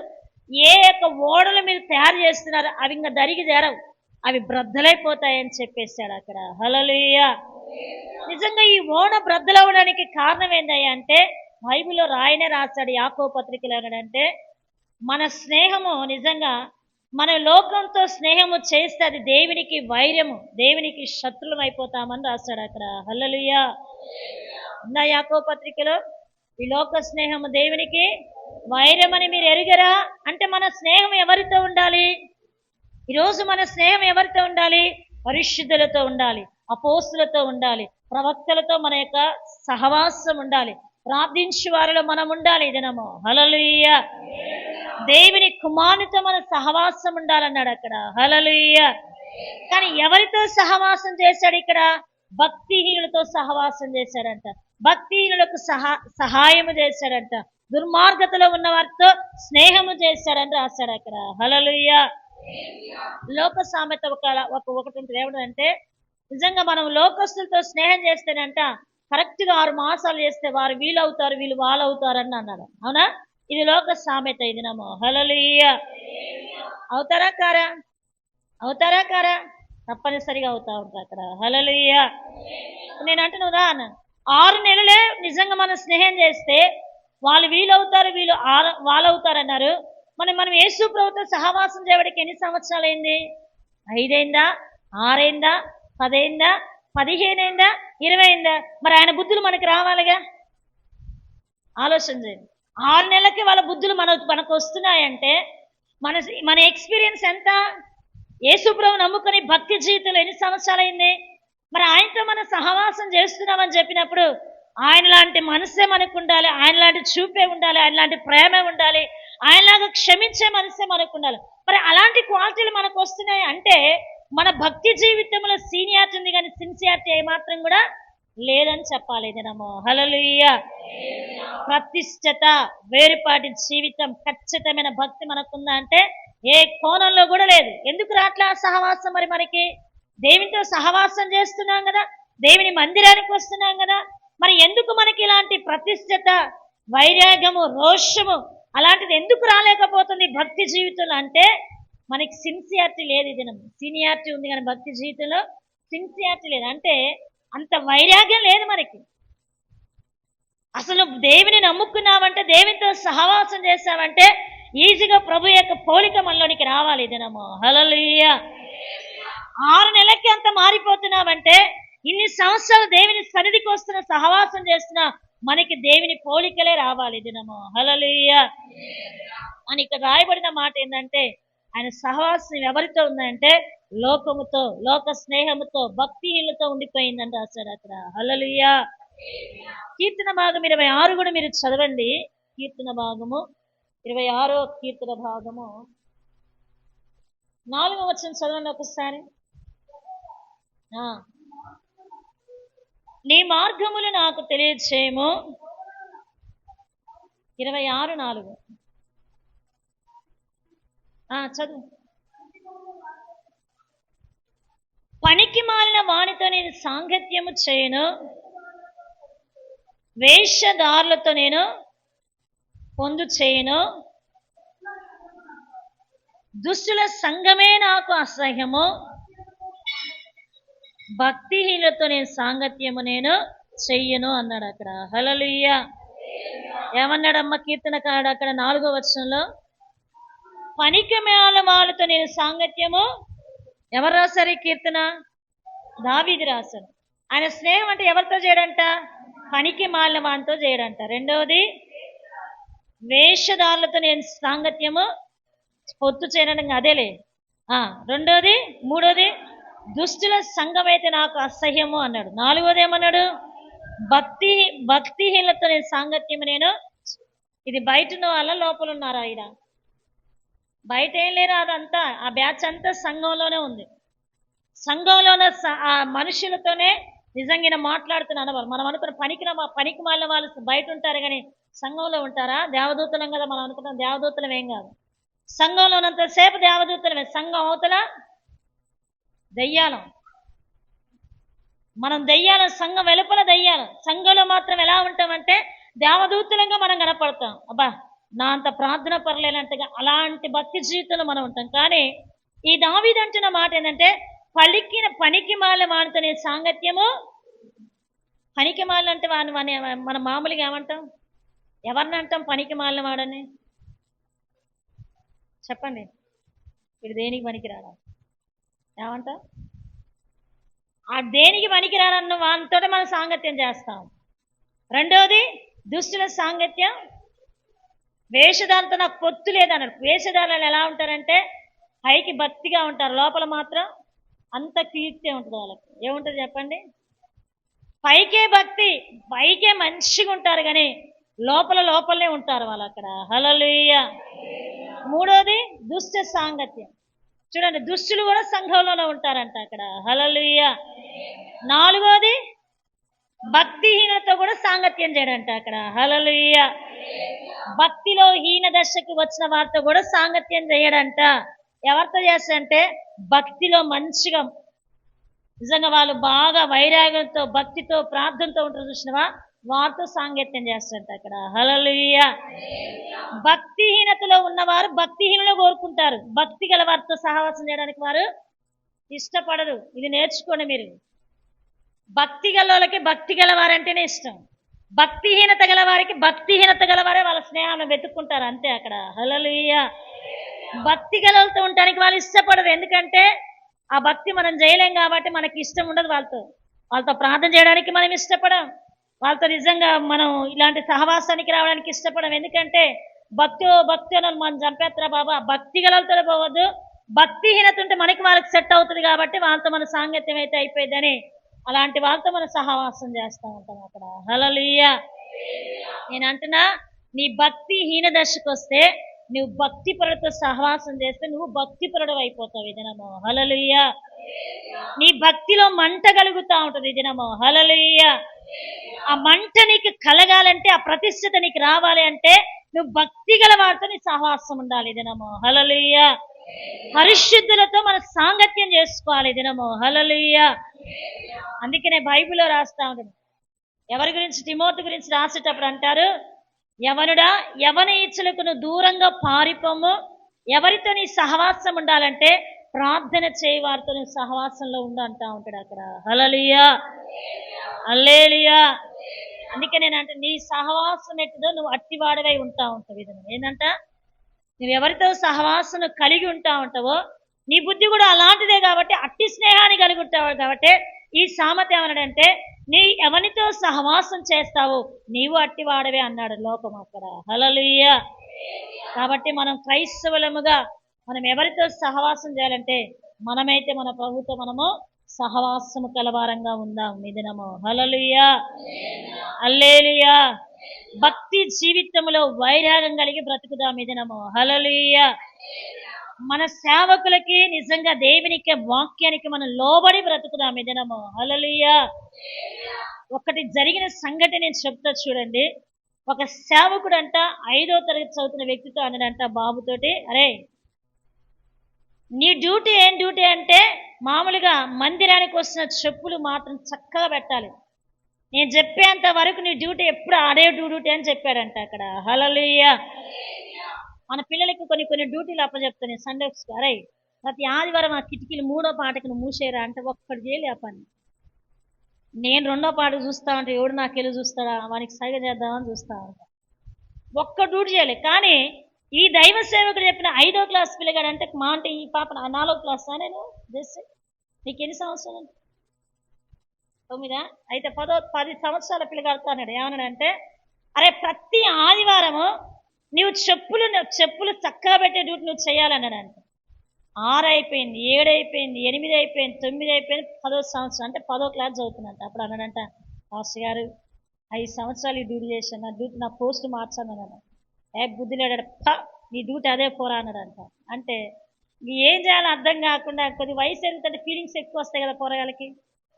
ఏ యొక్క ఓడలు మీరు తయారు చేస్తున్నారు అవి ఇంకా దరిగి చేరవు, అవి బ్రద్దలైపోతాయని చెప్పేశాడు అక్కడ. హల్లెలూయా. నిజంగా ఈ ఓడ బ్రద్దలవడానికి కారణం ఏంటయ్యా అంటే బైబిల్లో రాశాడు యాకోబు పత్రికలో ఏమన్నాడంటే, మన స్నేహము నిజంగా మన లోకంతో స్నేహము చేస్తే అది దేవునికి వైరము, దేవునికి శత్రులం అయిపోతామని రాశాడు అక్కడ. హల్లెలూయా. ఉందా యాకోబు పత్రికలో, ఈ లోక స్నేహము దేవునికి వైరమని మీరు ఎరుగరా అంటే మన స్నేహం ఎవరితో ఉండాలి? ఈరోజు మన స్నేహం ఎవరితో ఉండాలి? పరిశుద్ధులతో ఉండాలి, అపోస్తులతో ఉండాలి, ప్రవక్తలతో మన యొక్క సహవాసం ఉండాలి, ప్రార్థించు వారిలో మనం ఉండాలి. దినము హల్లెలూయా. దేవుని కుమారునితో మన సహవాసం ఉండాలన్నాడు అక్కడ. హల్లెలూయా. కానీ ఎవరితో సహవాసం చేశాడు ఇక్కడ? భక్తిహీనులతో సహవాసం చేశాడంట, భక్తిహీనులకు సహాయము చేశాడంట, దుర్మార్గతలో ఉన్న వారితో స్నేహము చేశాడని రాశాడు అక్కడ. హల్లెలూయా. లోక సామెత ఒకటి ఉంటుంది, ఏమిటంటే నిజంగా మనం లోకస్తులతో స్నేహం చేస్తేనంట కరెక్ట్గా 6 మాసాలు చేస్తే వారు వీలవుతారు, వీళ్ళు వాళ్ళవుతారు అని అన్నాడు. అవునా? ఇది లోక సామెత. ఇది నమో. హల్లెలూయా. అవుతారా కారా? తప్పనిసరిగా అవుతా ఉంటారు అక్కడ. హల్లెలూయా. నేను అంటున్నా 6 నెలలే నిజంగా మనం స్నేహం చేస్తే వాళ్ళు వీలవుతారు, వీళ్ళు వాళ్ళవుతారు అన్నారు. మనం యేసు ప్రభుతో సహవాసం చేయడానికి ఎన్ని సంవత్సరాలు అయింది? 5 అయిందా, 6 అయిందా, 10 అయిందా, 15 అయిందా, 20 అయిందా? మరి ఆయన బుద్ధులు మనకి రావాలిగా. ఆలోచన చేయండి. 6 నెలలకి వాళ్ళ బుద్ధులు మనకు వస్తున్నాయంటే మన ఎక్స్పీరియన్స్ ఎంత? యేసు ప్రభు నమ్ముకొని భక్తి జీవితంలో ఎన్ని సంవత్సరాలు అయింది? మరి ఆయనతో మనం సహవాసం చేస్తున్నామని చెప్పినప్పుడు ఆయన లాంటి మనసే మనకు ఉండాలి, ఆయన లాంటి చూపే ఉండాలి, ఆయన లాంటి ప్రేమే ఉండాలి, ఆయనలాగా క్షమించే మనసే మనకు ఉండాలి. మరి అలాంటి క్వాలిటీలు మనకు వస్తున్నాయి అంటే మన భక్తి జీవితంలో సీనియారిటీ ఉంది, కానీ సిన్సియారిటీ ఏమాత్రం కూడా లేదని చెప్పాలి. నమో. హల్లెలూయా. ప్రతిష్టత, వేరుపాటి జీవితం, ఖచ్చితమైన భక్తి మనకుందా అంటే ఏ కోణంలో కూడా లేదు. ఎందుకు రాట్లా సహవాసం? మరి మనకి దేవునితో సహవాసం చేస్తున్నాం కదా, దేవుని మందిరానికి వస్తున్నాం కదా, మరి ఎందుకు మనకి ఇలాంటి ప్రతిష్టత, వైరాగ్యము, రోషము అలాంటిది ఎందుకు రాలేకపోతుంది భక్తి జీవితంలో అంటే మనకి సిన్సియారిటీ లేదు. ఇది సీనియారిటీ ఉంది కానీ భక్తి జీవితంలో సిన్సియారిటీ లేదు. అంటే అంత వైరాగ్యం లేదు మనకి. అసలు దేవుని నమ్ముకున్నామంటే, దేవునితో సహవాసం చేశామంటే ఈజీగా ప్రభు యొక్క పోలిక మనలోనికి రావాలి. దినము హల్లెలూయా. 6 నెలలకి అంత మారిపోతున్నామంటే ఇన్ని సంవత్సరాలు దేవుని సన్నిధికి వస్తున్న, సహవాసం చేస్తున్నా మనకి దేవుని పోలికలే రావాలి. దినము హల్లెలూయా. అని ఇక్కడ రాయబడిన మాట ఏంటంటే ఆయన సహవాసం ఎవరితో ఉందంటే లోకముతో, లోక స్నేహముతో, భక్తిహీనులతో ఉండిపోయిందని రాశాడు అక్కడ. హల్లెలూయా. కీర్తన భాగం 26 కూడా మీరు చదవండి. కీర్తన భాగము 26వ కీర్తన భాగము 4వ వచనం చదవండి ఒకసారి. నీ మార్గములు నాకు తెలియచేయము. 26:4 చదువు. పనికి మాలిన వానితో నేను సాంగత్యము చేయను, వేషధారులతో నేను పొందు చేయను, దుష్టుల సంఘమే నాకు అసహ్యము, భక్తిహీనులతో నేను సాంగత్యము నేను చెయ్యను అన్నాడు అక్కడ. హల్లెలూయా. ఏమన్నాడమ్మ కీర్తనకారుడు అక్కడ 4వ వచనంలో? పనికి మాలిన వాళ్ళతో నేను సాంగత్యము. ఎవరు రాశారు ఈ కీర్తన? దావీదు రాశాడు. ఆయన స్నేహం అంటే ఎవరితో చేయడంట? పనికి మాలిన వానితో చేయడంట. రెండవది, వేషధారులతో నేను సాంగత్యము పొత్తు చేయడం అదేలే. రెండోది, మూడోది, దుష్టుల సంఘం అయితే నాకు అసహ్యము అన్నాడు. 4వది ఏమన్నాడు? భక్తిహీనలతో నేను సాంగత్యము నేను. ఇది బయట ఉన్న వాళ్ళ లోపల ఉన్నారా? ఈడ బయట ఏం లేరు. అదంతా ఆ బ్యాచ్ అంతా సంఘంలోనే ఉంది. సంఘంలోనే ఆ మనుషులతోనే నిజంగా మాట్లాడుతున్నాను. మనం అనుకున్న పనికి మాలిన వాళ్ళు బయట ఉంటారు కానీ సంఘంలో ఉంటారా? దేవదూతలం కదా మనం అనుకున్నాం. దేవదూతలం ఏం కాదు. సంఘంలో ఉన్నంతసేపు దేవదూతలమే. సంఘం అవతల దయ్యాలం. మనం దయ్యాలం, సంఘం వెలుపల దయ్యాలం. సంఘంలో మాత్రం ఎలా ఉంటామంటే దేవదూతలంగా మనం కనపడతాం. అబ్బా, నా అంత ప్రార్థన పర్లేనంతగా అలాంటి భక్తి జీవితంలో మనం ఉంటాం. కానీ ఈ దావీదు అంటున్న మాట ఏంటంటే, పనికి మాలిన వానితో నేను సాంగత్యము. పనికి మాలిన అంటే మన మామూలుగా ఏమంటాం? ఎవరిని అంటాం పనికి మాలిన వాడని? చెప్పండి. వీడు దేనికి పనికిరాడా ఏమంటాం? ఆ దేనికి పనికిరాడన్న వానితో మనం సాంగత్యం చేస్తాం. రెండోది, దుష్టుల సాంగత్యం. వేషధాలతో నాకు పొత్తు లేదన్నాడు. వేషధారాలు ఎలా ఉంటారంటే పైకి భక్తిగా ఉంటారు, లోపల మాత్రం అంత కీర్తి ఉంటుంది. వాళ్ళకి ఏముంటుంది చెప్పండి? పైకే భక్తి, పైకే మంచిగా ఉంటారు కానీ లోపలనే ఉంటారు వాళ్ళు అక్కడ. హల్లెలూయా. మూడోది, దుష్ట సాంగత్యం. చూడండి, దుష్టులు కూడా సంఘంలోనే ఉంటారంట అక్కడ. హల్లెలూయా. 4వది, భక్తిహీనతో కూడా సాంగత్యం చేయడంట అక్కడ. హల్లెలూయా. భక్తిలో హీన దశకు వచ్చిన వారితో కూడా సాంగత్యం చేయడంట. ఎవరితో చేస్తాడంటే భక్తిలో మంచిగా నిజంగా వాళ్ళు బాగా వైరాగ్యంతో భక్తితో ప్రార్థనతో ఉంటారు చూసినవా, వారితో సాంగత్యం చేస్తాడంట అక్కడ. హల్లెలూయా. భక్తిహీనతలో ఉన్నవారు భక్తిహీనులు కోరుకుంటారు. భక్తి గల వారితో సహవాసం చేయడానికి వారు ఇష్టపడరు. ఇది నేర్చుకోండి మీరు. భక్తి గల వాళ్ళకి భక్తి గలవారంటేనే ఇష్టం. భక్తిహీనత గలవారికి భక్తిహీనత గలవారే వాళ్ళ స్నేహాన్ని వెతుక్కుంటారు అంతే అక్కడ. హల్లెలూయా. భక్తి గలతో ఉండడానికి వాళ్ళు ఇష్టపడరు. ఎందుకంటే ఆ భక్తి మనం చేయలేం కాబట్టి మనకి ఇష్టం ఉండదు. వాళ్ళతో ప్రార్థన చేయడానికి మనం ఇష్టపడం. వాళ్ళతో నిజంగా మనం ఇలాంటి సహవాసానికి రావడానికి ఇష్టపడం. ఎందుకంటే భక్తి మనం చంపేత్తరా బాబా. భక్తి గలతో పోవద్దు. భక్తిహీనత ఉంటే మనకి వాళ్ళకి సెట్ అవుతుంది కాబట్టి వాళ్ళతో మన సాంగత్యం అయితే అయిపోయిందని అలాంటి వాళ్ళతో మనం సహవాసం చేస్తూ ఉంటాం అక్కడ. హల్లెలూయా. నేను అంటున్నా, నీ భక్తి హీన దశకు వస్తే నువ్వు భక్తిపరులతో సహవాసం చేస్తే నువ్వు భక్తిపరుడు అయిపోతావు ఈ దినము. హల్లెలూయా. నీ భక్తిలో మంట కలుగుతూ ఉంటుంది ఈ దినము. హల్లెలూయా. ఆ మంట నీకు కలగాలంటే, ఆ ప్రతిష్టత నీకు రావాలి అంటే నువ్వు భక్తి గల వారితో నీ సహవాసం ఉండాలి ఈ దినము. హల్లెలూయా. పరిశుద్ధులతో మన సాంగత్యం చేసుకోవాలి ఈ దినము. హల్లెలూయా. అందుకనే బైబిల్లో రాస్తా ఉంటుంది. ఎవరి గురించి? తిమోతి గురించి రాసేటప్పుడు అంటారు, యవనుడా యవన ఇచ్చలకు నువ్వు దూరంగా పారిపోము. ఎవరితో నీ సహవాసం ఉండాలంటే ప్రార్థన చేయి వారితో నీ సహవాసంలో ఉండు అంటా ఉంటాడు అక్కడ. హల్లెలూయా. హల్లెలూయా. అందుకే నేను అంటే నీ సహవాసం ఎట్టుదో నువ్వు అట్టివాడవై ఉంటా ఉంటావు. ఇది ఏంటంట, నువ్వు ఎవరితో సహవాసం కలిగి ఉంటా ఉంటావో నీ బుద్ధి కూడా అలాంటిదే కాబట్టి అట్టి స్నేహాన్ని కలిగి ఉంటావు. కాబట్టి ఈ సామెత ఏమన్నాడంటే, నీ ఎవరితో సహవాసం చేస్తావు నీవు అట్టి వాడవే అన్నాడు లోకం అక్కడ. హల్లెలూయా. కాబట్టి మనం క్రైస్తవులముగా మనం ఎవరితో సహవాసం చేయాలంటే మనమైతే మన ప్రభుతో మనము సహవాసము కలవారంగా ఉందాం ఈ దినము. హల్లెలూయా. హల్లెలూయా. భక్తి జీవితంలో వైరాగం కలిగి బ్రతుకుదాం ఈ దినము. హల్లెలూయా. మన సేవకులకి నిజంగా దేవునికి వాక్యానికి మనం లోబడి బ్రతుకుదాం ఈ దినము. హల్లెలూయా. ఒకటి జరిగిన సంఘటన నేను చెప్తా చూడండి. ఒక సేవకుడు అంట 5వ తరగతి చదువుతున్న వ్యక్తితో అన్నాడంట బాబుతోటి, అరే నీ డ్యూటీ ఏం డ్యూటీ అంటే మామూలుగా మందిరానికి వస్తున్న చెప్పులు మాత్రం చక్కగా పెట్టాలి. నేను చెప్పేంత వరకు నీ డ్యూటీ ఎప్పుడు ఆడే డ్యూటీ అని చెప్పాడంట అక్కడ. హల్లెలూయా. మన పిల్లలకి కొన్ని కొన్ని డ్యూటీలు అప్పచెప్తాను సండే. అరే ప్రతి ఆదివారం ఆ కిటికీలు 3వ పాటకి నువ్వు మూసేరా అంటే ఒక్కడు చేయలే ఆ పని. నేను 2వ పాట చూస్తా అంటే ఎవడు నాకెళ్ళి చూస్తాడా, వానికి సైగ చేద్దామని చూస్తా ఉంటా. ఒక్క డ్యూటీ చేయలే. కానీ ఈ దైవ సేవకుడు చెప్పిన 5వ క్లాస్ పిల్లగాడు అంటే మా అంటే ఈ పాప 4వ క్లాసా నేను చేస్తే నీకు ఎన్ని సంవత్సరాలు? 9. అయితే 10 సంవత్సరాల పిల్లగాడుతో అన్నాడు. ఏమన్నాడంటే, అరే ప్రతి ఆదివారము నువ్వు చెప్పులు చక్కగా పెట్టే డ్యూటీ నువ్వు చేయాలన్నాడంట. 6 అయిపోయింది, 7 అయిపోయింది, 8 అయిపోయింది, 9 అయిపోయింది, 10వ సంవత్సరం అంటే 10వ క్లాస్ చదువుతున్నట్ట. అప్పుడు అన్నాడంట, మాస్టర్ గారు 5 సంవత్సరాలు ఈ డ్యూటీ చేశాను, నా డ్యూటీ నా పోస్ట్ మార్చాను అన్నాడు. బుద్ధి లేడాడు, నీ డ్యూటీ అదే పోరా అన్నాడంట. అంటే ఏం చేయాలో అర్థం కాకుండా కొద్ది వయసు ఎందుకంటే ఫీలింగ్స్ ఎక్కువ వస్తాయి కదా పోరగాళ్ళకి.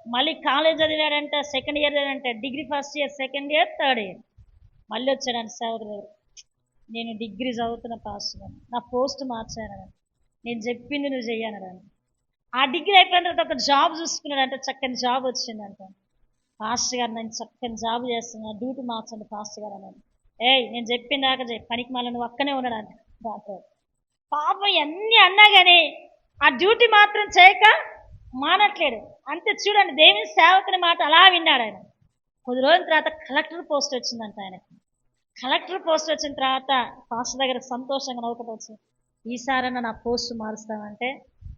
మళ్ళీ కాలేజ్ చదివాడంట, సెకండ్ ఇయర్ చదివాడంట, degree first year, second year, third year. మళ్ళీ వచ్చాడంట సేవకుడు దగ్గర, నేను డిగ్రీ చదువుతున్న పాస్టర్, నా పోస్ట్ మార్చాను, నేను చెప్పింది నువ్వు చెయ్యనడాను. ఆ డిగ్రీ అయిపోయిన తర్వాత ఒక జాబ్ చూసుకున్నాడంట, చక్కని జాబ్ వచ్చిందంట. పాస్టర్ గారు నేను చక్కని జాబ్ చేస్తున్నా, డ్యూటీ మార్చండి పాస్టర్ గారు అన్నాడు. నేను చెప్పింది దాకా పనికి మళ్ళీ నువ్వు అక్కనే ఉన్నాడంట. పాపం ఎన్ని అన్నా కానీ ఆ డ్యూటీ మాత్రం చేయక మానట్లేడు. అంతే చూడండి, దేవుని సేవకుని మాట అలా విన్నాడు ఆయన. కొద్ది రోజుల తర్వాత కలెక్టర్ పోస్ట్ వచ్చిందంట ఆయనకు. కలెక్టర్ పోస్ట్ వచ్చిన తర్వాత పాస్టర్ దగ్గర సంతోషంగా నవ్వుకుంటూ వచ్చింది, ఈసారన్నా నా పోస్ట్ మారుస్తామంటే,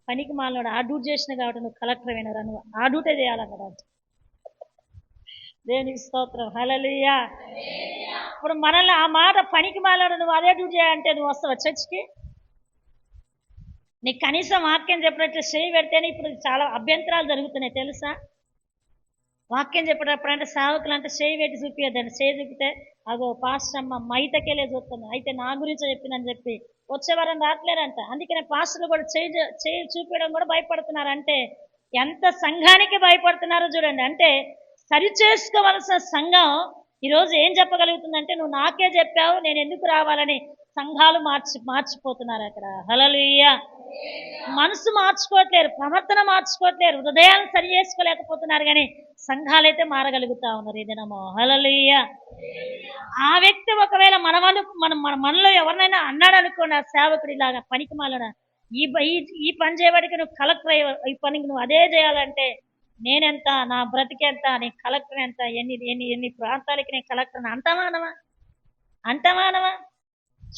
పనికి మాలినాడు ఆ డ్యూటీ చేసిన కాబట్టి నువ్వు కలెక్టర్ అయినారా, నువ్వు ఆ డ్యూటీ చేయాలన్నాడు. దేవునికి స్తోత్రం. హల్లెలూయా. ఇప్పుడు మనల్ని ఆ మాట పనికి మాలినాడు నువ్వు అదే డ్యూటీ చేయాలంటే నువ్వు వస్తావా చర్చికి? నీకు కనీసం వాక్యం చెప్పినట్టు చేయి పెడితేనే ఇప్పుడు చాలా అభ్యంతరాలు జరుగుతున్నాయి తెలుసా. వాక్యం చెప్పేటప్పుడు అంటే సేవకులు అంటే చేయి పెట్టి చూపించద్దండి. చేయి చూపితే అగో పాస్టర్ అమ్మ మైతకెళ్ళే చూస్తుంది, అయితే నా గురించి చెప్పిందని చెప్పి వచ్చేవారం రావట్లేరంట. అందుకనే పాస్టర్లు కూడా చేయి చూపించడం కూడా భయపడుతున్నారంటే ఎంత సంఘానికి భయపడుతున్నారో చూడండి. అంటే సరి చేసుకోవలసిన సంఘం ఈరోజు ఏం చెప్పగలుగుతుందంటే, నువ్వు నాకే చెప్పావు నేను ఎందుకు రావాలని సంఘాలు మార్చిపోతున్నారు అక్కడ. హల్లెలూయా. మనసు మార్చుకోవట్లేరు, ప్రవర్తన మార్చుకోవట్లేరు, హృదయాలను సరి చేసుకోలేకపోతున్నారు, కానీ సంఘాలైతే మారగలుగుతా ఉన్నారు ఈ దినము. హల్లెలూయా. ఆ వ్యక్తి ఒకవేళ మనలో ఎవరినైనా అన్నాడు అనుకోండి, ఆ సేవకుడు ఇలాగా పనికి మాలన ఈ పని చేయబడికి నువ్వు కలెక్టర్ ఈ పనికి నువ్వు అదే చేయాలంటే నేనెంత, నా బ్రతికెంత, నీ కలెక్టర్ ఎంత, ఎన్ని ప్రాంతాలకి నేను కలెక్టర్ అంటమానవా?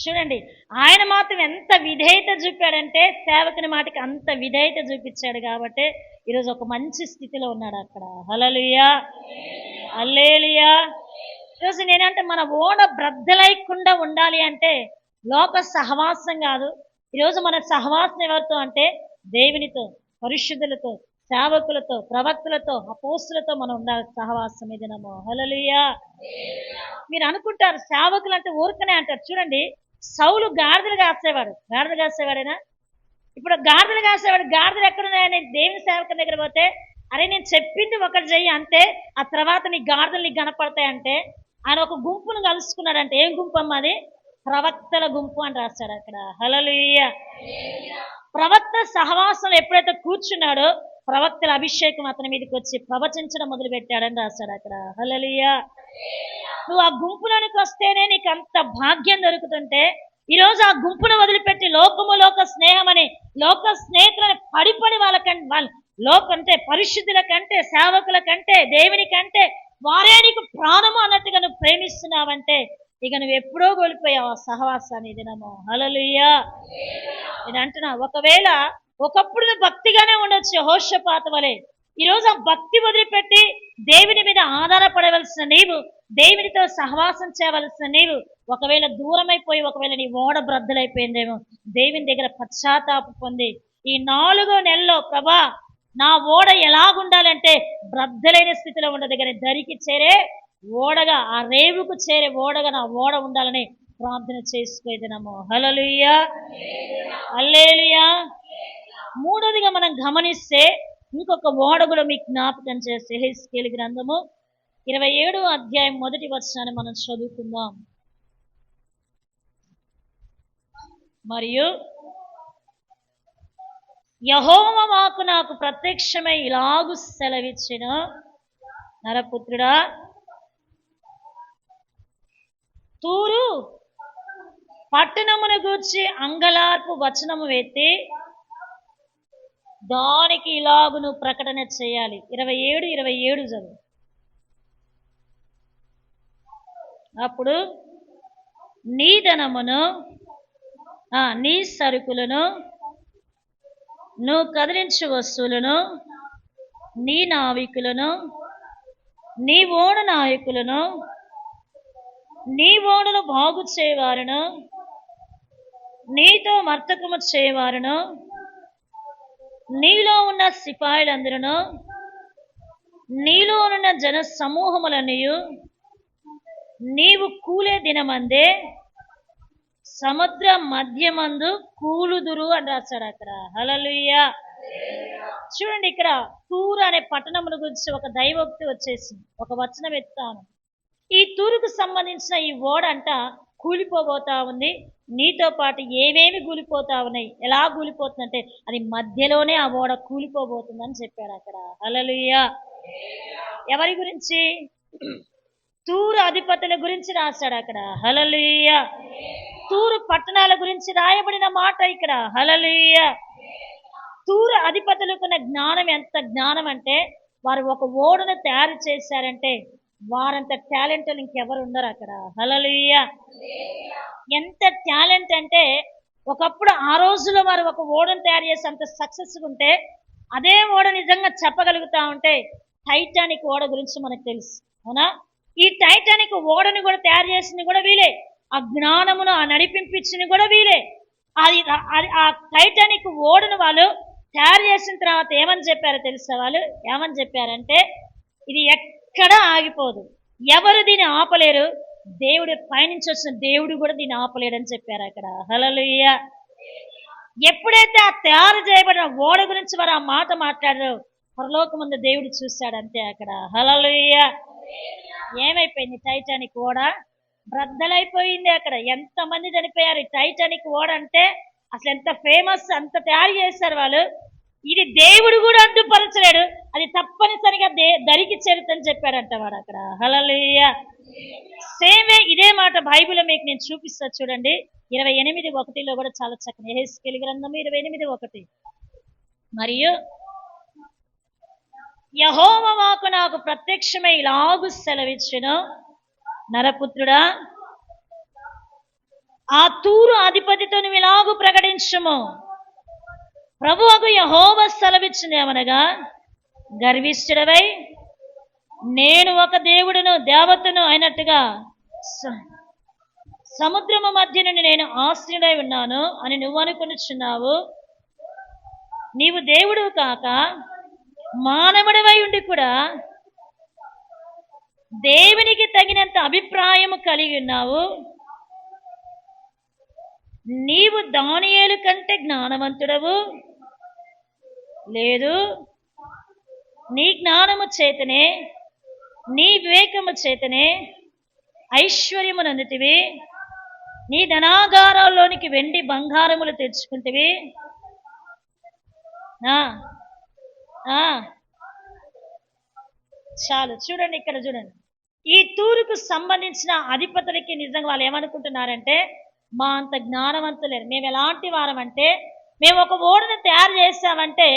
చూడండి, ఆయన మాత్రం ఎంత విధేయత చూపాడంటే సేవకుని మాటకి అంత విధేయత చూపించాడు కాబట్టి ఈరోజు ఒక మంచి స్థితిలో ఉన్నాడు అక్కడ. హల్లెలూయా. హల్లెలూయా. ఈరోజు నేనంటే మన ఓడ బ్రద్దలైకుండా ఉండాలి అంటే లోక సహవాసం కాదు. ఈరోజు మన సహవాసం ఎవరితో అంటే దేవునితో, పరిశుద్ధులతో, సేవకులతో, ప్రవక్తలతో, అపోస్తులతో మనం ఉండాలి సహవాసం ఈ దినము. హల్లెలూయా. మీరు అనుకుంటారు సేవకులు అంటే ఊరికనే అంటారు. చూడండి, సౌలు గాడిదలు కాసేవాడేనా? ఇప్పుడు గాడిదలు ఎక్కడున్నాయని దేవుని సేవకుని దగ్గర పోతే, అరే నేను చెప్పింది ఒకటి చెయ్యి అంతే, ఆ తర్వాత నీ గాడిదలు నీకు కనపడతాయంటే ఆయన ఒక గుంపును కలుసుకున్నాడంటే. ఏం గుంపు అమ్మ అది? ప్రవక్తల గుంపు అని రాశాడు అక్కడ. హల్లెలూయా. ప్రవక్త సహవాసం ఎప్పుడైతే కూర్చున్నాడో ప్రవక్తల అభిషేకం అతని మీదకి వచ్చి ప్రవచించడం మొదలు పెట్టాడని రాశాడు అక్కడ. హల్లెలూయా. నువ్వు ఆ గుంపులోనికి వస్తేనే నీకు అంత భాగ్యం దొరుకుతుంటే, ఈరోజు ఆ గుంపును వదిలిపెట్టి లోక స్నేహం అని లోక స్నేహితులని పడి వాళ్ళకంటే పరిశుద్ధుల కంటే, సేవకుల కంటే, దేవుని కంటే వారే నీకు ప్రాణము అన్నట్టుగా నువ్వు ప్రేమిస్తున్నావంటే ఇక నువ్వు ఎప్పుడో కోల్పోయావు ఆ సహవాసాన్ని దినము. హల్లెలూయా. నేను అంటున్నా, ఒకవేళ ఒకప్పుడు నువ్వు భక్తిగానే ఉండొచ్చు యెహోషాపాతు వలె. ఈరోజు ఆ భక్తి వదిలిపెట్టి దేవుని మీద ఆధారపడవలసిన నీవు, దేవునితో సహవాసం చేయవలసిన నీవు ఒకవేళ దూరమైపోయి, ఒకవేళ నీ ఓడ బ్రద్దలైపోయిందేమో, దేవుని దగ్గర పశ్చాత్తాపం పొంది ఈ 4వ నెలలో ప్రభా నా ఓడ ఎలాగుండాలంటే బ్రద్దలైన స్థితిలో ఉండదు, కానీ దరికి చేరే ఓడగా, ఆ రేవుకు చేరే ఓడగా నా ఓడ ఉండాలని ప్రార్థన చేసుకునేదనము. హల్లెలూయా, హల్లెలూయా. మూడోదిగా మనం గమనిస్తే ఇంకొక ఓడ కూడా మీకు జ్ఞాపకం చేస్తే యెహెజ్కేలు గ్రంథము 27వ అధ్యాయం 1వ వచనాన్ని మనం చదువుకుందాం. మరియు యెహోవా వాక్కు నాకు ప్రత్యక్షమై ఇలాగు సెలవిచ్చెను, నరపుత్రుడా, తూరు పట్టణమును గూర్చి అంగలార్పు వచనము ఎత్తి దానికి ఇలాగును ప్రకటన చేయాలి. 27 చదువు. అప్పుడు నీ ధనమును, నీ సరుకులను, నువ్వు కదిలించు వస్తువులను, నీ నావికులను, నీ ఓడ నాయకులను, నీ ఓడను బాగు చేయవారును, నీతో వర్తకము చేయవారును, నీలో ఉన్న సిపాయిలందరూ, నీలో ఉన్న జన సమూహములనియు నీవు కూలే దినమందే సముద్ర మధ్యమందు కూలుదురు అని రాశాడు అక్కడ. హల్లెలూయా. చూడండి, ఇక్కడ తూరు అనే పట్టణముల గురించి ఒక దైవోక్తి వచ్చేసింది. ఒక వచనం ఎత్తాను. ఈ తూరుకు సంబంధించిన ఈ ఓడ అంట కూలిపోబోతా ఉంది. నీతో పాటు ఏమేమి కూలిపోతా ఉన్నాయి, ఎలా కూలిపోతుందంటే అది మధ్యలోనే ఆ ఓడ కూలిపోబోతుందని చెప్పాడు అక్కడ. హల్లెలూయా. ఎవరి గురించి? తూరు అధిపతుల గురించి రాశాడు అక్కడ. హల్లెలూయా. తూరు పట్టణాల గురించి రాయబడిన మాట ఇక్కడ. హల్లెలూయా. తూరు అధిపతులకున్న జ్ఞానం ఎంత జ్ఞానం అంటే, వారు ఒక ఓడను తయారు చేశారంటే వారంత టాలెంట్ ఇంకెవరు ఉండరు అక్కడ. హల్లెలూయా. ఎంత టాలెంట్ అంటే, ఒకప్పుడు ఆ రోజుల్లో వారు ఒక ఓడను తయారు చేసి అంత సక్సెస్గా ఉంటే, అదే ఓడ నిజంగా చెప్పగలుగుతా ఉంటే టైటానిక్ ఓడ గురించి మనకు తెలుసు, అవునా? ఈ టైటానిక్ ఓడని కూడా తయారు చేసింది కూడా వీలే, ఆ జ్ఞానమును ఆ నడిపింపించింది కూడా వీలే. అది ఆ టైటానిక్ ఓడను వాళ్ళు తయారు చేసిన తర్వాత ఏమని చెప్పారో తెలుసా? వాళ్ళు ఏమని చెప్పారంటే, ఇది ఎక్కడా ఆగిపోదు, ఎవరు దీన్ని ఆపలేరు, దేవుడు పైనుంచి వచ్చిన దేవుడు కూడా దీన్ని ఆపలేడని చెప్పారు అక్కడ. హల్లెలూయా. ఎప్పుడైతే ఆ తయారు చేయబడిన ఓడ గురించి వారు ఆ మాట మాట్లాడారో పరలోకమందు దేవుడు చూశాడంతే అక్కడ. హల్లెలూయా. ఏమైపోయింది? టైటానిక్ ఓడ బ్రద్దలైపోయింది అక్కడ. ఎంతమంది చనిపోయారు. టైటానిక్ ఓడ అంటే అసలు ఎంత ఫేమస్, అంత తయారు చేశారు వాళ్ళు. ఇది దేవుడు కూడా అడ్డుపరచలేడు, అది తప్పనిసరిగా దరికి చేరుతని చెప్పాడంట వాడు అక్కడ. హల్లెలూయా. సేమే ఇదే మాట బైబిల్లో మీకు నేను చూపిస్తా చూడండి. 28:1 కూడా చాలా చక్కని. యెహెజ్కేలు గ్రంథము 28:1. మరియు యెహోవా వాక్కు నాకు ప్రత్యక్షమై ఇలాగు సెలవిచ్చెను, నరపుత్రుడా, ఆ తూరు అధిపతితో నువ్వు ఇలాగు ప్రకటించుము, ప్రభువుకు యెహోవా సెలవిచ్చినదేమనగా, గర్విష్ఠుడవై నేను ఒక దేవుడును దేవతను అయినట్టుగా సముద్రము మధ్య నుండి నేను ఆశ్రయుడై ఉన్నాను అని నువ్వు అనుకొనుచున్నావు. నీవు దేవుడు కాక మానవుడివై ఉండి కూడా దేవునికి తగినంత అభిప్రాయము కలిగి ఉన్నావు. నీవు దానియేలు కంటే జ్ఞానవంతుడవు లేదు, నీ జ్ఞానము చేతనే నీ వివేకము చేతనే ఐశ్వర్యము నందుతివి, నీ ధనాగారాల్లోనికి వెండి బంగారములు తెచ్చుకుంటివి. చాలు. చూడండి, ఇక్కడ చూడండి. ఈ తూరుకు సంబంధించిన అధిపతులకి నిజంగా వాళ్ళు ఏమనుకుంటున్నారంటే, మా అంత జ్ఞానవంతులేరు, మేము ఎలాంటి వారం అంటే, మేము ఒక ఓడను తయారు చేస్తామంటే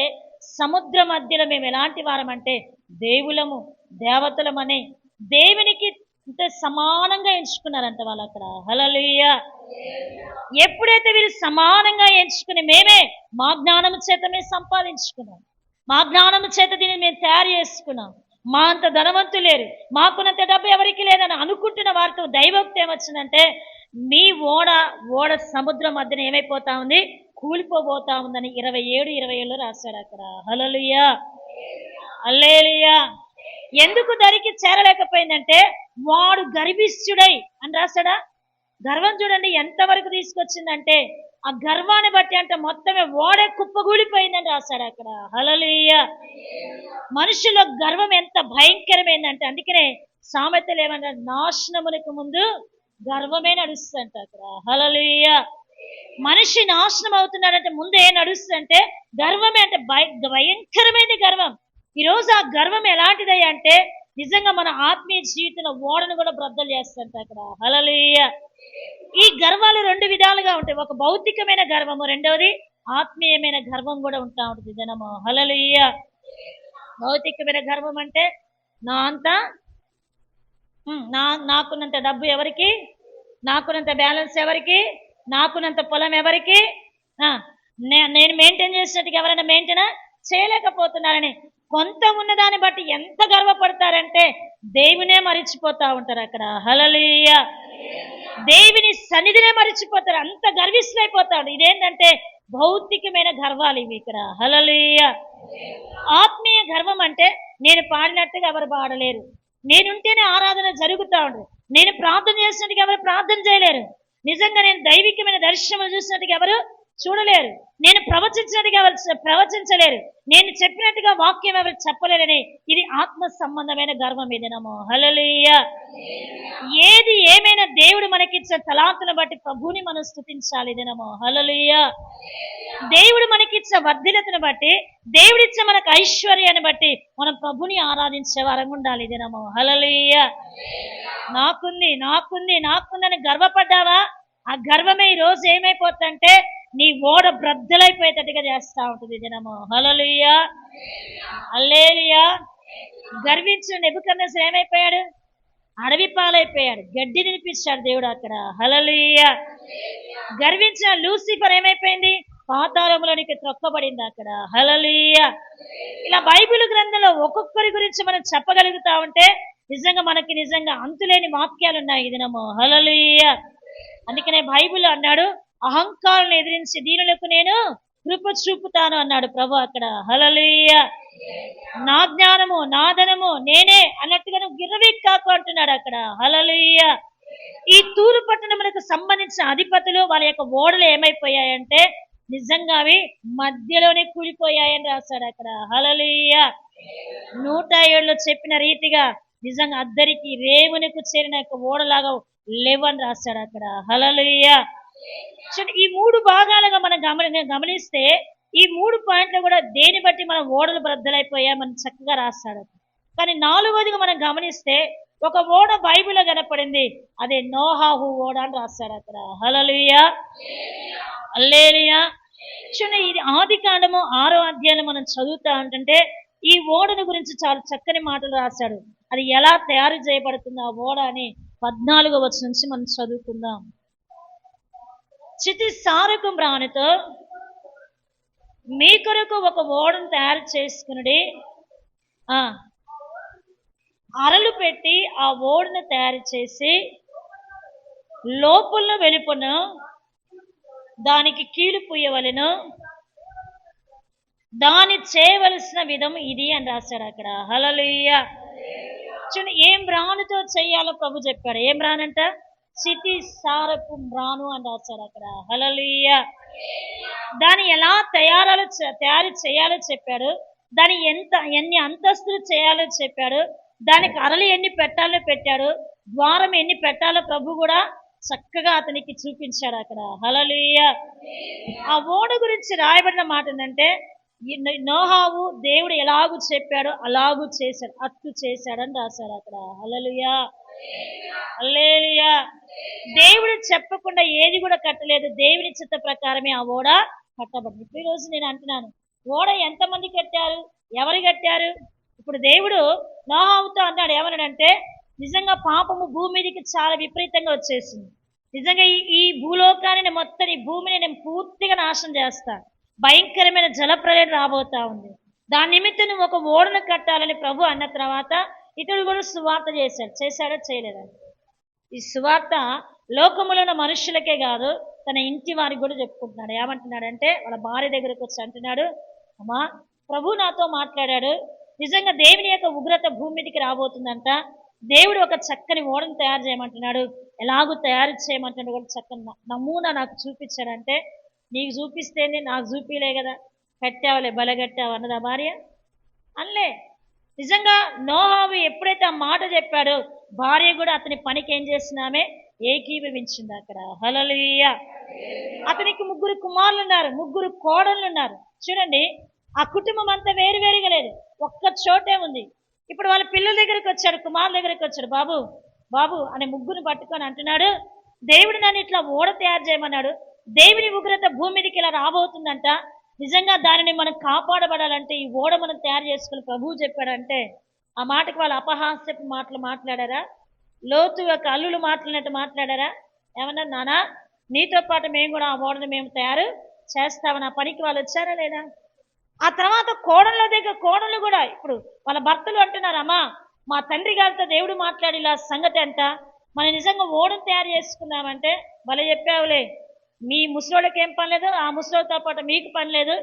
సముద్ర మధ్యలో మేము ఎలాంటి వారం అంటే దేవులము దేవతలమని దేవునికి సమానంగా ఎంచుకున్నారంట వాళ్ళు అక్కడ. హల్లెలూయా. ఎప్పుడైతే వీరు సమానంగా ఎంచుకుని మేమే మా జ్ఞానము చేత మేము సంపాదించుకున్నాం, మా జ్ఞానము చేత దీన్ని మేము తయారు చేసుకున్నాం, మా అంత ధనవంతులు లేరు, మాకున్నంత డబ్బు ఎవరికి లేదని అనుకుంటున్న వారితో దైవోక్తి ఏమొచ్చిందంటే, మీ ఓడ సముద్రం మధ్యన ఏమైపోతా ఉంది, కూలిపోబోతా ఉందని 27:27 రాశాడు అక్కడ. హల్లెలూయా, హల్లెలూయా. ఎందుకు దరికి చేరలేకపోయిందంటే వాడు గర్విష్ఠుడై అని రాశాడా? గర్వం చూడండి ఎంతవరకు తీసుకొచ్చిందంటే ఆ గర్వాన్ని బట్టి అంటే మొత్తమే ఓడే కుప్పగూలిపోయిందని రాశాడు అక్కడ. హల్లెలూయా. మనుషుల గర్వం ఎంత భయంకరమైందంటే అందుకనే సామెతలు ఏమన్నా నాశనమునకు ముందు గర్వమే నడుస్తుందంట అక్కడ. హల్లెలూయా. మనిషి నాశనం అవుతున్నాడంటే ముందు ఏం నడుస్తుందంటే గర్వమే. అంటే భయంకరమైన గర్వం. ఈ రోజు ఆ గర్వం ఎలాంటిది అంటే నిజంగా మన ఆత్మీయ జీవితంలో ఓడను కూడా బ్రద్దలు చేస్తుంట అక్కడ. హల్లెలూయా. ఈ గర్వాలు రెండు విధాలుగా ఉంటాయి. ఒక భౌతికమైన గర్వము, రెండవది ఆత్మీయమైన గర్వం కూడా ఉంటా ఉంటుంది జనము. హల్లెలూయా. భౌతికమైన గర్వం అంటే నా అంత నాకున్నంత డబ్బు ఎవరికి, నాకున్నంత బ్యాలెన్స్ ఎవరికి, నాకున్నంత పొలం ఎవరికి, నేను మెయింటైన్ చేసినట్టుగా ఎవరైనా మెయింటైన్ చేయలేకపోతున్నారని కొంత ఉన్నదాన్ని బట్టి ఎంత గర్వపడతారంటే దేవునే మరిచిపోతా ఉంటారు అక్కడ. హల్లెలూయా. దేవుని సన్నిధినే మరిచిపోతారు, అంత గర్విష్ఠులైపోతాడు. ఇదేంటంటే భౌతికమైన గర్వాలు ఇవి ఇక్కడ. హల్లెలూయా. ఆత్మీయ గర్వం అంటే నేను పాడినట్టుగా ఎవరు పాడలేరు, నేనుంటేనే ఆరాధన జరుగుతూ ఉండదు, నేను ప్రార్థన చేసినట్టుగా ఎవరు ప్రార్థన చేయలేరు, నిజంగా నేను దైవికమైన దర్శనములు చూసినట్టుగా ఎవరు చూడలేరు, నేను ప్రవచించినట్టుగా ఎవరు ప్రవచించలేరు, నేను చెప్పినట్టుగా వాక్యం ఎవరు చెప్పలేరని ఇది ఆత్మ సంబంధమైన గర్వం ఇదేనమో. హల్లెలూయా. ఏది ఏమైనా దేవుడు మనకిచ్చే తలాంతులను బట్టి ప్రభువుని మనం స్తుతించాలి ఇదేనమో. హల్లెలూయా. దేవుడు మనకిచ్చే వర్ధిలతను బట్టి, దేవుడిచ్చే మనకు ఐశ్వర్యాన్ని బట్టి మనం ప్రభుని ఆరాధించే వారంగా ఉండాలి ఇదేనమో. హల్లెలూయా. నాకుంది నాకుంది నాకుందని గర్వపడ్డావా, ఆ గర్వమే ఈ రోజు ఏమైపోతుందంటే నీ ఓడ బ్రద్దలైపోయేటట్టుగా చేస్తా ఉంటుంది జనము. హల్లెలూయా. హల్లెలూయా. గర్వించిన నెబుకద్నెజరు ఏమైపోయాడు, అడవి పాలైపోయాడు, గడ్డి తినిపించాడు దేవుడు అక్కడ. హల్లెలూయా. గర్వించిన లూసిఫర్ ఏమైపోయింది, పాతాళంలోనికి త్రొక్కబడింది అక్కడ. హల్లెలూయా. ఇలా బైబిల్ గ్రంథంలో ఒక్కొక్కరి గురించి మనం చెప్పగలుగుతా ఉంటే నిజంగా మనకి నిజంగా అంతులేని వాక్యాలు ఉన్నాయి ఈ దినము. హల్లెలూయా. అందుకనే బైబిల్ అన్నాడు, అహంకారాన్ని ఎదిరించి దీనులకు నేను కృప చూపుతాను అన్నాడు ప్రభు అక్కడ. హల్లెలూయా. నా జ్ఞానము నా ధనము నేనే అన్నట్టుగా నువ్వు గిర్రవెక్కాకు అంటున్నాడు అక్కడ. హల్లెలూయా. ఈ తూరు పట్టణములకు సంబంధించిన అధిపతులు వాళ్ళ యొక్క ఓడలు ఏమైపోయాయంటే నిజంగా అవి మధ్యలోనే కూలిపోయాయని రాశాడు అక్కడ. హల్లెలూయా. 107లో చెప్పిన రీతిగా నిజంగా అద్దరికి రేవునకు చేరిన యొక్క ఓడలాగా లేవని రాశాడు అక్కడ. హల్లెలూయా. ఈ మూడు భాగాలుగా మనం గమనిస్తే ఈ 3 పాయింట్లు కూడా దేని బట్టి మనం ఓడలు బ్రద్దలైపోయా మనం చక్కగా రాస్తాడు. కానీ 4వదిగా మనం గమనిస్తే ఒక ఓడ బైబిల్లో కనపడింది, అదే నోహాహు ఓడ అని రాస్తాడు అక్కడ. హల్లెలూయా. హల్లెలూయా. చూడండి, ఇది ఆదికాండము 6వ అధ్యాయం మనం చదువుతా ఉంటుంటే ఈ ఓడను గురించి చాలా చక్కని మాటలు రాశాడు. అది ఎలా తయారు చేయబడుతుంది ఆ ఓడ అని 14వ వచనం నుంచి మనం చదువుకుందాం. చితి సారకం రానితో మీ కొరకు ఒక ఓడను తయారు చేసుకుని అరలు పెట్టి ఆ ఓడను తయారు చేసి లోపల వెలుపను దానికి కీలు పుయ్యవలెను, దాని చేయవలసిన విధం ఇది అని రాశాడు అక్కడ. హల్లెలూయా. చూడండి, ఏం రానుతో చెయ్యాలో ప్రభు చెప్పాడు. ఏం రానంట, చితి సారపు రాను అని రాశాడు అక్కడ. హల్లెలూయా. దాన్ని ఎలా తయారు చేయాలో చెప్పాడు, దాని ఎన్ని అంతస్తులు చేయాలో చెప్పాడు, దానికి అరలు ఎన్ని పెట్టాలో పెట్టాడు, ద్వారం ఎన్ని పెట్టాలో ప్రభు కూడా చక్కగా అతనికి చూపించాడు అక్కడ. హల్లెలూయా. ఆ ఓడ గురించి రాయబడిన మాట ఏంటంటే నోహావు దేవుడు ఎలాగూ చెప్పాడో అలాగూ చేశాడు, అట్లు చేశాడని రాశాడు అక్కడ. హల్లెలూయా. హల్లెలూయా. దేవుడు చెప్పకుండా ఏది కూడా కట్టలేదు, దేవుని చిత్త ప్రకారమే ఆ ఓడ కట్టబడింది. ఇప్పుడు ఈరోజు నేను అంటున్నాను, ఓడ ఎంతమంది కట్టారు, ఎవరు కట్టారు? ఇప్పుడు దేవుడు నోహావుతో అన్నాడు, ఏమన్నాడంటే నిజంగా పాపము భూమి మీదకి చాలా విపరీతంగా వచ్చేసింది, నిజంగా ఈ భూలోకాన్ని మొత్తం ఈ భూమిని నేను పూర్తిగా నాశనం చేస్తాను, భయంకరమైన జలప్రలయం రాబోతా ఉంది, దాని నిమిత్తం నువ్వు ఒక ఓడను కట్టాలని ప్రభు అన్న తర్వాత ఇతడు కూడా సువార్త చేశాడో చేయలేదా? ఈ సువార్త లోకములో ఉన్న మనుషులకే కాదు తన ఇంటి వారికి కూడా చెప్పుకుంటున్నాడు. ఏమంటున్నాడంటే వాళ్ళ భార్య దగ్గరకు వచ్చి అంటున్నాడు, అమ్మా ప్రభు నాతో మాట్లాడాడు, నిజంగా దేవుని యొక్క ఉగ్రత భూమి మీదకి రాబోతుందంట, దేవుడు ఒక చక్కని ఓడను తయారు చేయమంటున్నాడు. ఎలాగూ తయారు చేయమంటున్నాడు కూడా చక్కని నమూనా నాకు చూపించాడంటే, నీకు చూపిస్తేనే నాకు చూపిలే కదా, కట్టావులే బల కట్టావు అన్నదా భార్య? అనలే. నిజంగా నోహావు ఎప్పుడైతే ఆ మాట చెప్పాడో భార్య కూడా అతని పనికి ఏం చేసినామే ఏకీభవించింది అక్కడ. హల్లెలూయా. అతనికి 3 కుమారులు ఉన్నారు, 3 కోడళ్ళు ఉన్నారు. చూడండి, ఆ కుటుంబం అంతా వేరువేరుగా లేదు, ఒక్క చోటే ఉంది. ఇప్పుడు వాళ్ళ పిల్లల దగ్గరికి వచ్చాడు, కుమారుల దగ్గరికి వచ్చాడు. బాబు బాబు అనే 3 పట్టుకొని అంటున్నాడు, దేవుడు నన్ను ఇట్లా ఓడ తయారు చేయమన్నాడు, దేవుని ఉగ్రత భూమి మీదకి ఇలా రాబోతుందంట, నిజంగా దానిని మనం కాపాడబడాలంటే ఈ ఓడ మనం తయారు చేసుకుని ప్రభువు చెప్పాడంటే, ఆ మాటకి వాళ్ళు అపహాస్యపు మాటలు మాట్లాడారా? లోతు యొక్క అల్లులు మాట్లాడినట్టు మాట్లాడారా? ఏమన్నా, నానా నీతో పాటు మేము కూడా ఆ ఓడను మేము తయారు చేస్తామని ఆ పనికి వాళ్ళు వచ్చారా లేదా? ఆ తర్వాత కోడళ్ళ దగ్గర కోడళ్ళు కూడా ఇప్పుడు వాళ్ళ భర్తలు అంటున్నారు, అమ్మా మా తండ్రి గారితో దేవుడు మాట్లాడిలా సంగతి అంట, మనం నిజంగా ఓడను తయారు చేసుకున్నామంటే, భలే చెప్పావులే, మీ ముసలోళ్ళకి ఏం పని లేదు, ఆ ముసలోళ్ళతో పాటు మీకు పని లేదు,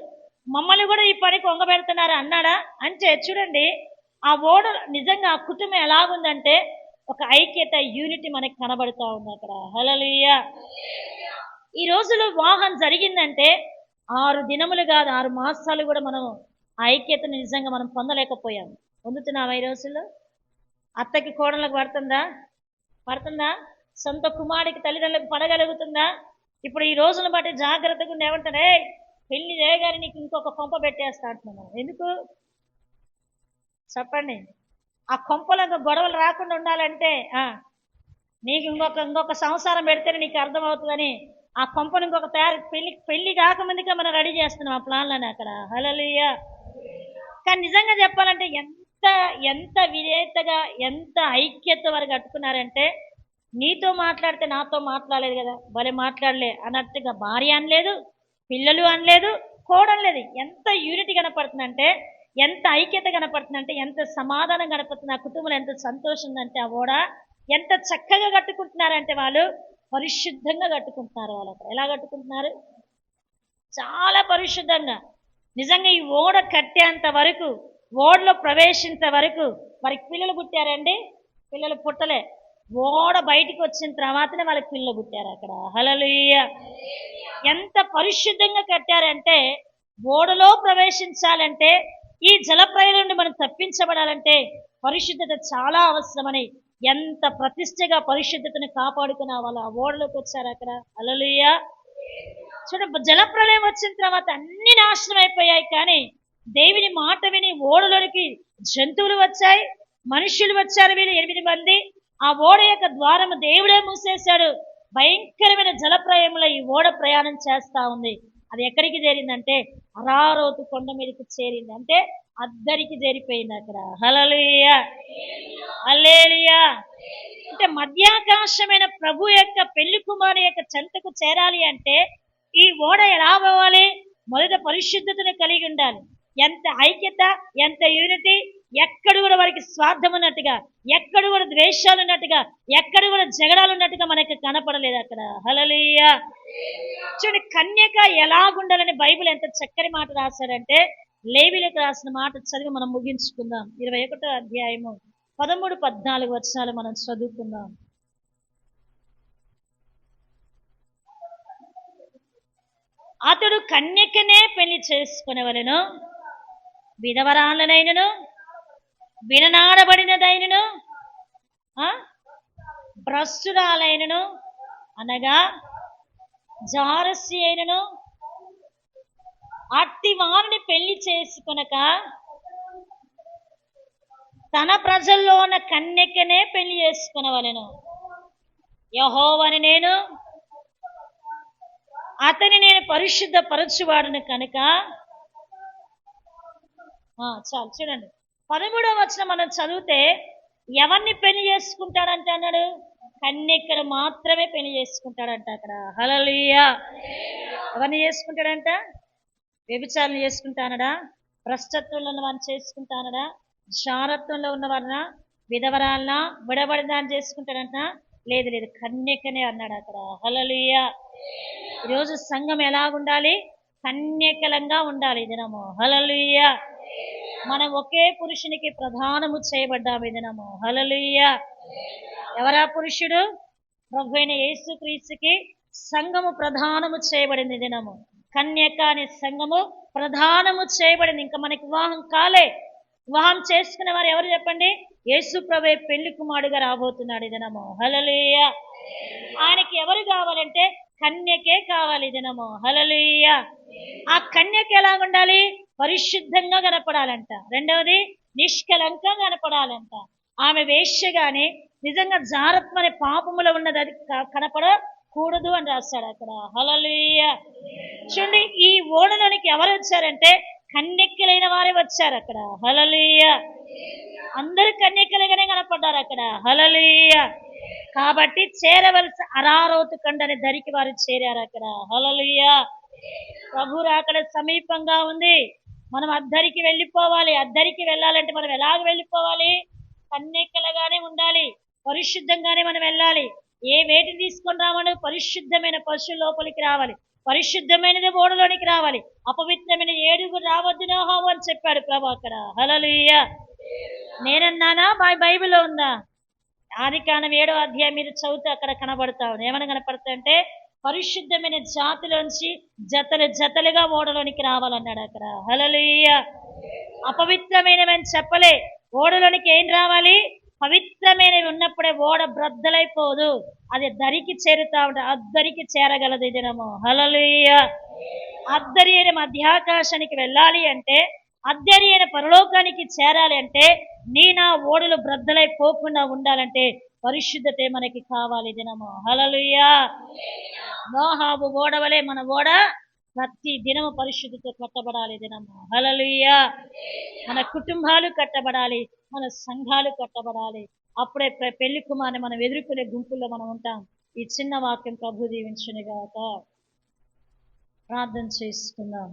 మమ్మల్ని కూడా ఈ పనికి వంగబెడుతున్నారా అన్నాడా? అంటే చూడండి, ఆ ఓడ నిజంగా ఆ కుటుంబం ఎలాగుందంటే ఒక ఐక్యత, యూనిటీ మనకి కనబడుతూ ఉంది అక్కడ. హల్లెలూయా. ఈ రోజులో వివాహం జరిగిందంటే 6 దినములు కాదు, 6 మాసాలు కూడా మనం ఆ ఐక్యతను నిజంగా మనం పొందలేకపోయాం. పొందుతున్నావా ఈ రోజుల్లో? అత్తకి కోడళ్ళకు పడుతుందా? పడుతుందా? సొంత కుమారుడికి తల్లిదండ్రులకు పడగలుగుతుందా? ఇప్పుడు ఈ రోజును బట్టి జాగ్రత్తగా ఉండి ఏమంటారే, పెళ్లి చేయగానే నీకు ఇంకొక కొంప పెట్టేస్తా అంటున్నాను. ఎందుకు చెప్పండి? ఆ కొంపలో గొడవలు రాకుండా ఉండాలంటే నీకు ఇంకొక సంసారం పెడితేనే నీకు అర్థమవుతుందని ఆ కొంపను ఇంకొక తయారు పెళ్లి కాకముందుగా మనం రెడీ చేస్తున్నాం ఆ ప్లాన్లని అక్కడ. హల్లెలూయా. కానీ నిజంగా చెప్పాలంటే ఎంత ఎంత విధేయతగా, ఎంత ఐక్యత వరకు కట్టుకున్నారంటే, నీతో మాట్లాడితే నాతో మాట్లాడలేదు కదా, భలే మాట్లాడలే అన్నట్టుగా భార్య అనలేదు, పిల్లలు అనలేదు, కోడలేదు. ఎంత యూనిటీ కనపడుతుందంటే, ఎంత ఐక్యత కనపడుతుందంటే, ఎంత సమాధానం కనపడుతుంది ఆ కుటుంబంలో, ఎంత సంతోషం ఉందంటే ఆ ఓడ ఎంత చక్కగా కట్టుకుంటున్నారంటే వాళ్ళు పరిశుద్ధంగా కట్టుకుంటున్నారు. వాళ్ళు ఎలా కట్టుకుంటున్నారు? చాలా పరిశుద్ధంగా. నిజంగా ఈ ఓడ కట్టేంత వరకు, ఓడలో ప్రవేశించే వరకు వారికి పిల్లలు పుట్టారండి? పిల్లలు పుట్టలే. ఓడ బయటికి వచ్చిన తర్వాతనే వాళ్ళకి పిల్లలు పుట్టారు అక్కడ. హల్లెలూయా. ఎంత పరిశుద్ధంగా కట్టారంటే, ఓడలో ప్రవేశించాలంటే, ఈ జలప్రయాణం నుండి మనం తప్పించబడాలంటే పరిశుద్ధత చాలా అవసరమని ఎంత ప్రతిష్టగా పరిశుద్ధతను కాపాడుకున్న వాళ్ళ ఓడలోకి వచ్చారు అక్కడ. హల్లెలూయా. చూడ, జలప్రలయం వచ్చిన తర్వాత అన్ని నాశనం అయిపోయాయి, కానీ దేవుని మాట విని ఓడలోనికి జంతువులు వచ్చాయి, మనుషులు వచ్చారు, వీళ్ళు 8 మంది. ఆ ఓడ యొక్క ద్వారము దేవుడే మూసేశాడు. భయంకరమైన జలప్రలయంలో ఈ ఓడ ప్రయాణం చేస్తా ఉంది. అది ఎక్కడికి చేరిందంటే అరారోతు కొండ మీదకి చేరింది, అంటే అద్దరికి చేరిపోయింది అక్కడ. హల్లెలూయా. హల్లెలూయా. అంటే మధ్యాకాశమైన ప్రభు యొక్క పెళ్లి కుమారు యొక్క చెంతకు చేరాలి అంటే ఈ ఓడ ఎలా పోవాలి? మొదట పరిశుద్ధతను కలిగి ఉండాలి. ఎంత ఐక్యత, ఎంత యూనిటీ, ఎక్కడ కూడా వారికి స్వార్థం ఉన్నట్టుగా, ఎక్కడ కూడా ద్వేషాలు ఉన్నట్టుగా, ఎక్కడ కూడా జగడాలు ఉన్నట్టుగా మనకి కనపడలేదు అక్కడ. హల్లెలూయా. చూడండి, కన్యక ఎలాగుండాలని బైబిల్ ఎంత చక్కని మాట రాశాడంటే, లేవీయులకు రాసిన మాట చదివి మనం ముగించుకుందాం. 21వ అధ్యాయము 13-14 వచనాలు మనం చదువుకుందాం. అతడు కన్యకనే పెళ్లి చేసుకునేవలెను, విధవరాలనైనను, విననాడబడినదైనను, భ్రష్టురాలైనను, అనగా జారసి అయినను అట్టి వారిని పెళ్లి చేసుకొనక తన ప్రజల్లో ఉన్న కన్యకనే పెళ్లి చేసుకునవలెను. యెహోవాని నేను, అతని నేను పరిశుద్ధ పరచువాడును కనుక. చాలు. చూడండి, 13వ వచనం మనం చదివితే ఎవరిని పెళ్లి చేసుకుంటాడంటే అన్నాడు? కన్యకను మాత్రమే పెళ్లి చేసుకుంటాడంట అక్కడ. హల్లెలూయా. ఎవరిని చేసుకుంటాడంట? వ్యభిచారం చేసుకుంటానడా? భ్రష్టత్వంలో ఉన్న వారిని చేసుకుంటానడా? శారత్వంలో ఉన్నవారినా? విధవరాలనా? విడబడిదాన్ని చేసుకుంటాడంట? లేదు లేదు, కన్యకనే అన్నాడు అక్కడ. హల్లెలూయా. ఈరోజు సంఘం ఎలాగుండాలి? కన్యకలంగా ఉండాలి దినము. హల్లెలూయా. మనం ఒకే పురుషునికి ప్రధానము చేయబడ్డాము ఈ దినము. హల్లెలూయా. ఎవరా పురుషుడు? ప్రభువైన యేసుక్రీస్తుకి సంఘము ప్రధానము చేయబడింది ఈ దినము. కన్యక అనే సంఘము ప్రధానము చేయబడింది. ఇంకా మనకి వివాహం కాలే. వివాహం చేసుకునే వారు ఎవరు చెప్పండి? యేసు ప్రభువే పెళ్లి కుమారుడుగా రాబోతున్నాడు ఈ దినము. హల్లెలూయా. ఆయనకి ఎవరు కావాలంటే కన్యకే కావాలి ఈ దినము. హల్లెలూయా. ఆ కన్యక ఎలా ఉండాలి? పరిశుద్ధంగా కనపడాలంట. రెండవది నిష్కలంకంగా కనపడాలంట. ఆమె వేశ్యగానే నిజంగా జారత్వం అనే పాపములో ఉన్నది అది కనపడకూడదు అని రాశాడు అక్కడ. హల్లెలూయా. చూడండి, ఈ ఓడలోనికి ఎవరు వచ్చారంటే కన్యకలైన వారే వచ్చారు అక్కడ. హల్లెలూయా. అందరు కన్యకలుగానే కనపడ్డారు అక్కడ. హల్లెలూయా. కాబట్టి చేరవలసి అరారోతు కండని దరికి వారు చేరారు అక్కడ. హల్లెలూయా. ప్రభు రాకడ సమీపంగా ఉంది. మనం అద్దరికి వెళ్ళిపోవాలి. అద్దరికి వెళ్ళాలంటే మనం ఎలాగ వెళ్ళిపోవాలి? కన్యకలుగానే ఉండాలి, పరిశుద్ధంగానే మనం వెళ్ళాలి. ఏ వేటి తీసుకొని రావాలి? పరిశుద్ధమైన పశువు లోపలికి రావాలి, పరిశుద్ధమైనది ఓడలోనికి రావాలి. అపవిత్రమైన ఏడుగు రావద్దు నోహావు అని చెప్పాడు ప్రభు అక్కడ. హల్లెలూయా. నేనన్నానా? బైబిల్లో ఉందా? ఆదికాండం 7వ అధ్యాయం మీరు చదివితే అక్కడ కనబడతావు. ఏమైనా కనపడతాయంటే పరిశుద్ధమైన జాతిలోంచి జతలు జతలుగా ఓడలోనికి రావాలన్నాడు అక్కడ. హల్లెలూయా. అపవిత్రమైనవని చెప్పలే. ఓడలోనికి ఏం రావాలి? పవిత్రమైనవి ఉన్నప్పుడే ఓడ బ్రద్దలైపోదు, అది దరికి చేరుతా ఉంటే అద్దరికి చేరగలదు ఈ దినము. హల్లెలూయా. అద్దరి అయిన మధ్యాకాశానికి వెళ్ళాలి అంటే, అద్దరి అయిన పరలోకానికి చేరాలి అంటే, నీ నా ఓడలు బ్రద్దలైపోకుండా ఉండాలంటే పరిశుద్ధతే మనకి కావాలి దినము. హల్లెలూయా. నోహాబు ఓడవలే మన ఓడ ప్రతి దినము పరిశుద్ధితో కట్టబడాలి దినము. హల్లెలూయా. మన కుటుంబాలు కట్టబడాలి, మన సంఘాలు కట్టబడాలి. అప్పుడే పెళ్లి కుమార్ని మనం ఎదుర్కొనే గుంపుల్లో మనం ఉంటాం. ఈ చిన్న వాక్యం ప్రభు దీవించునుగాక. ప్రార్థన చేసుకుందాం.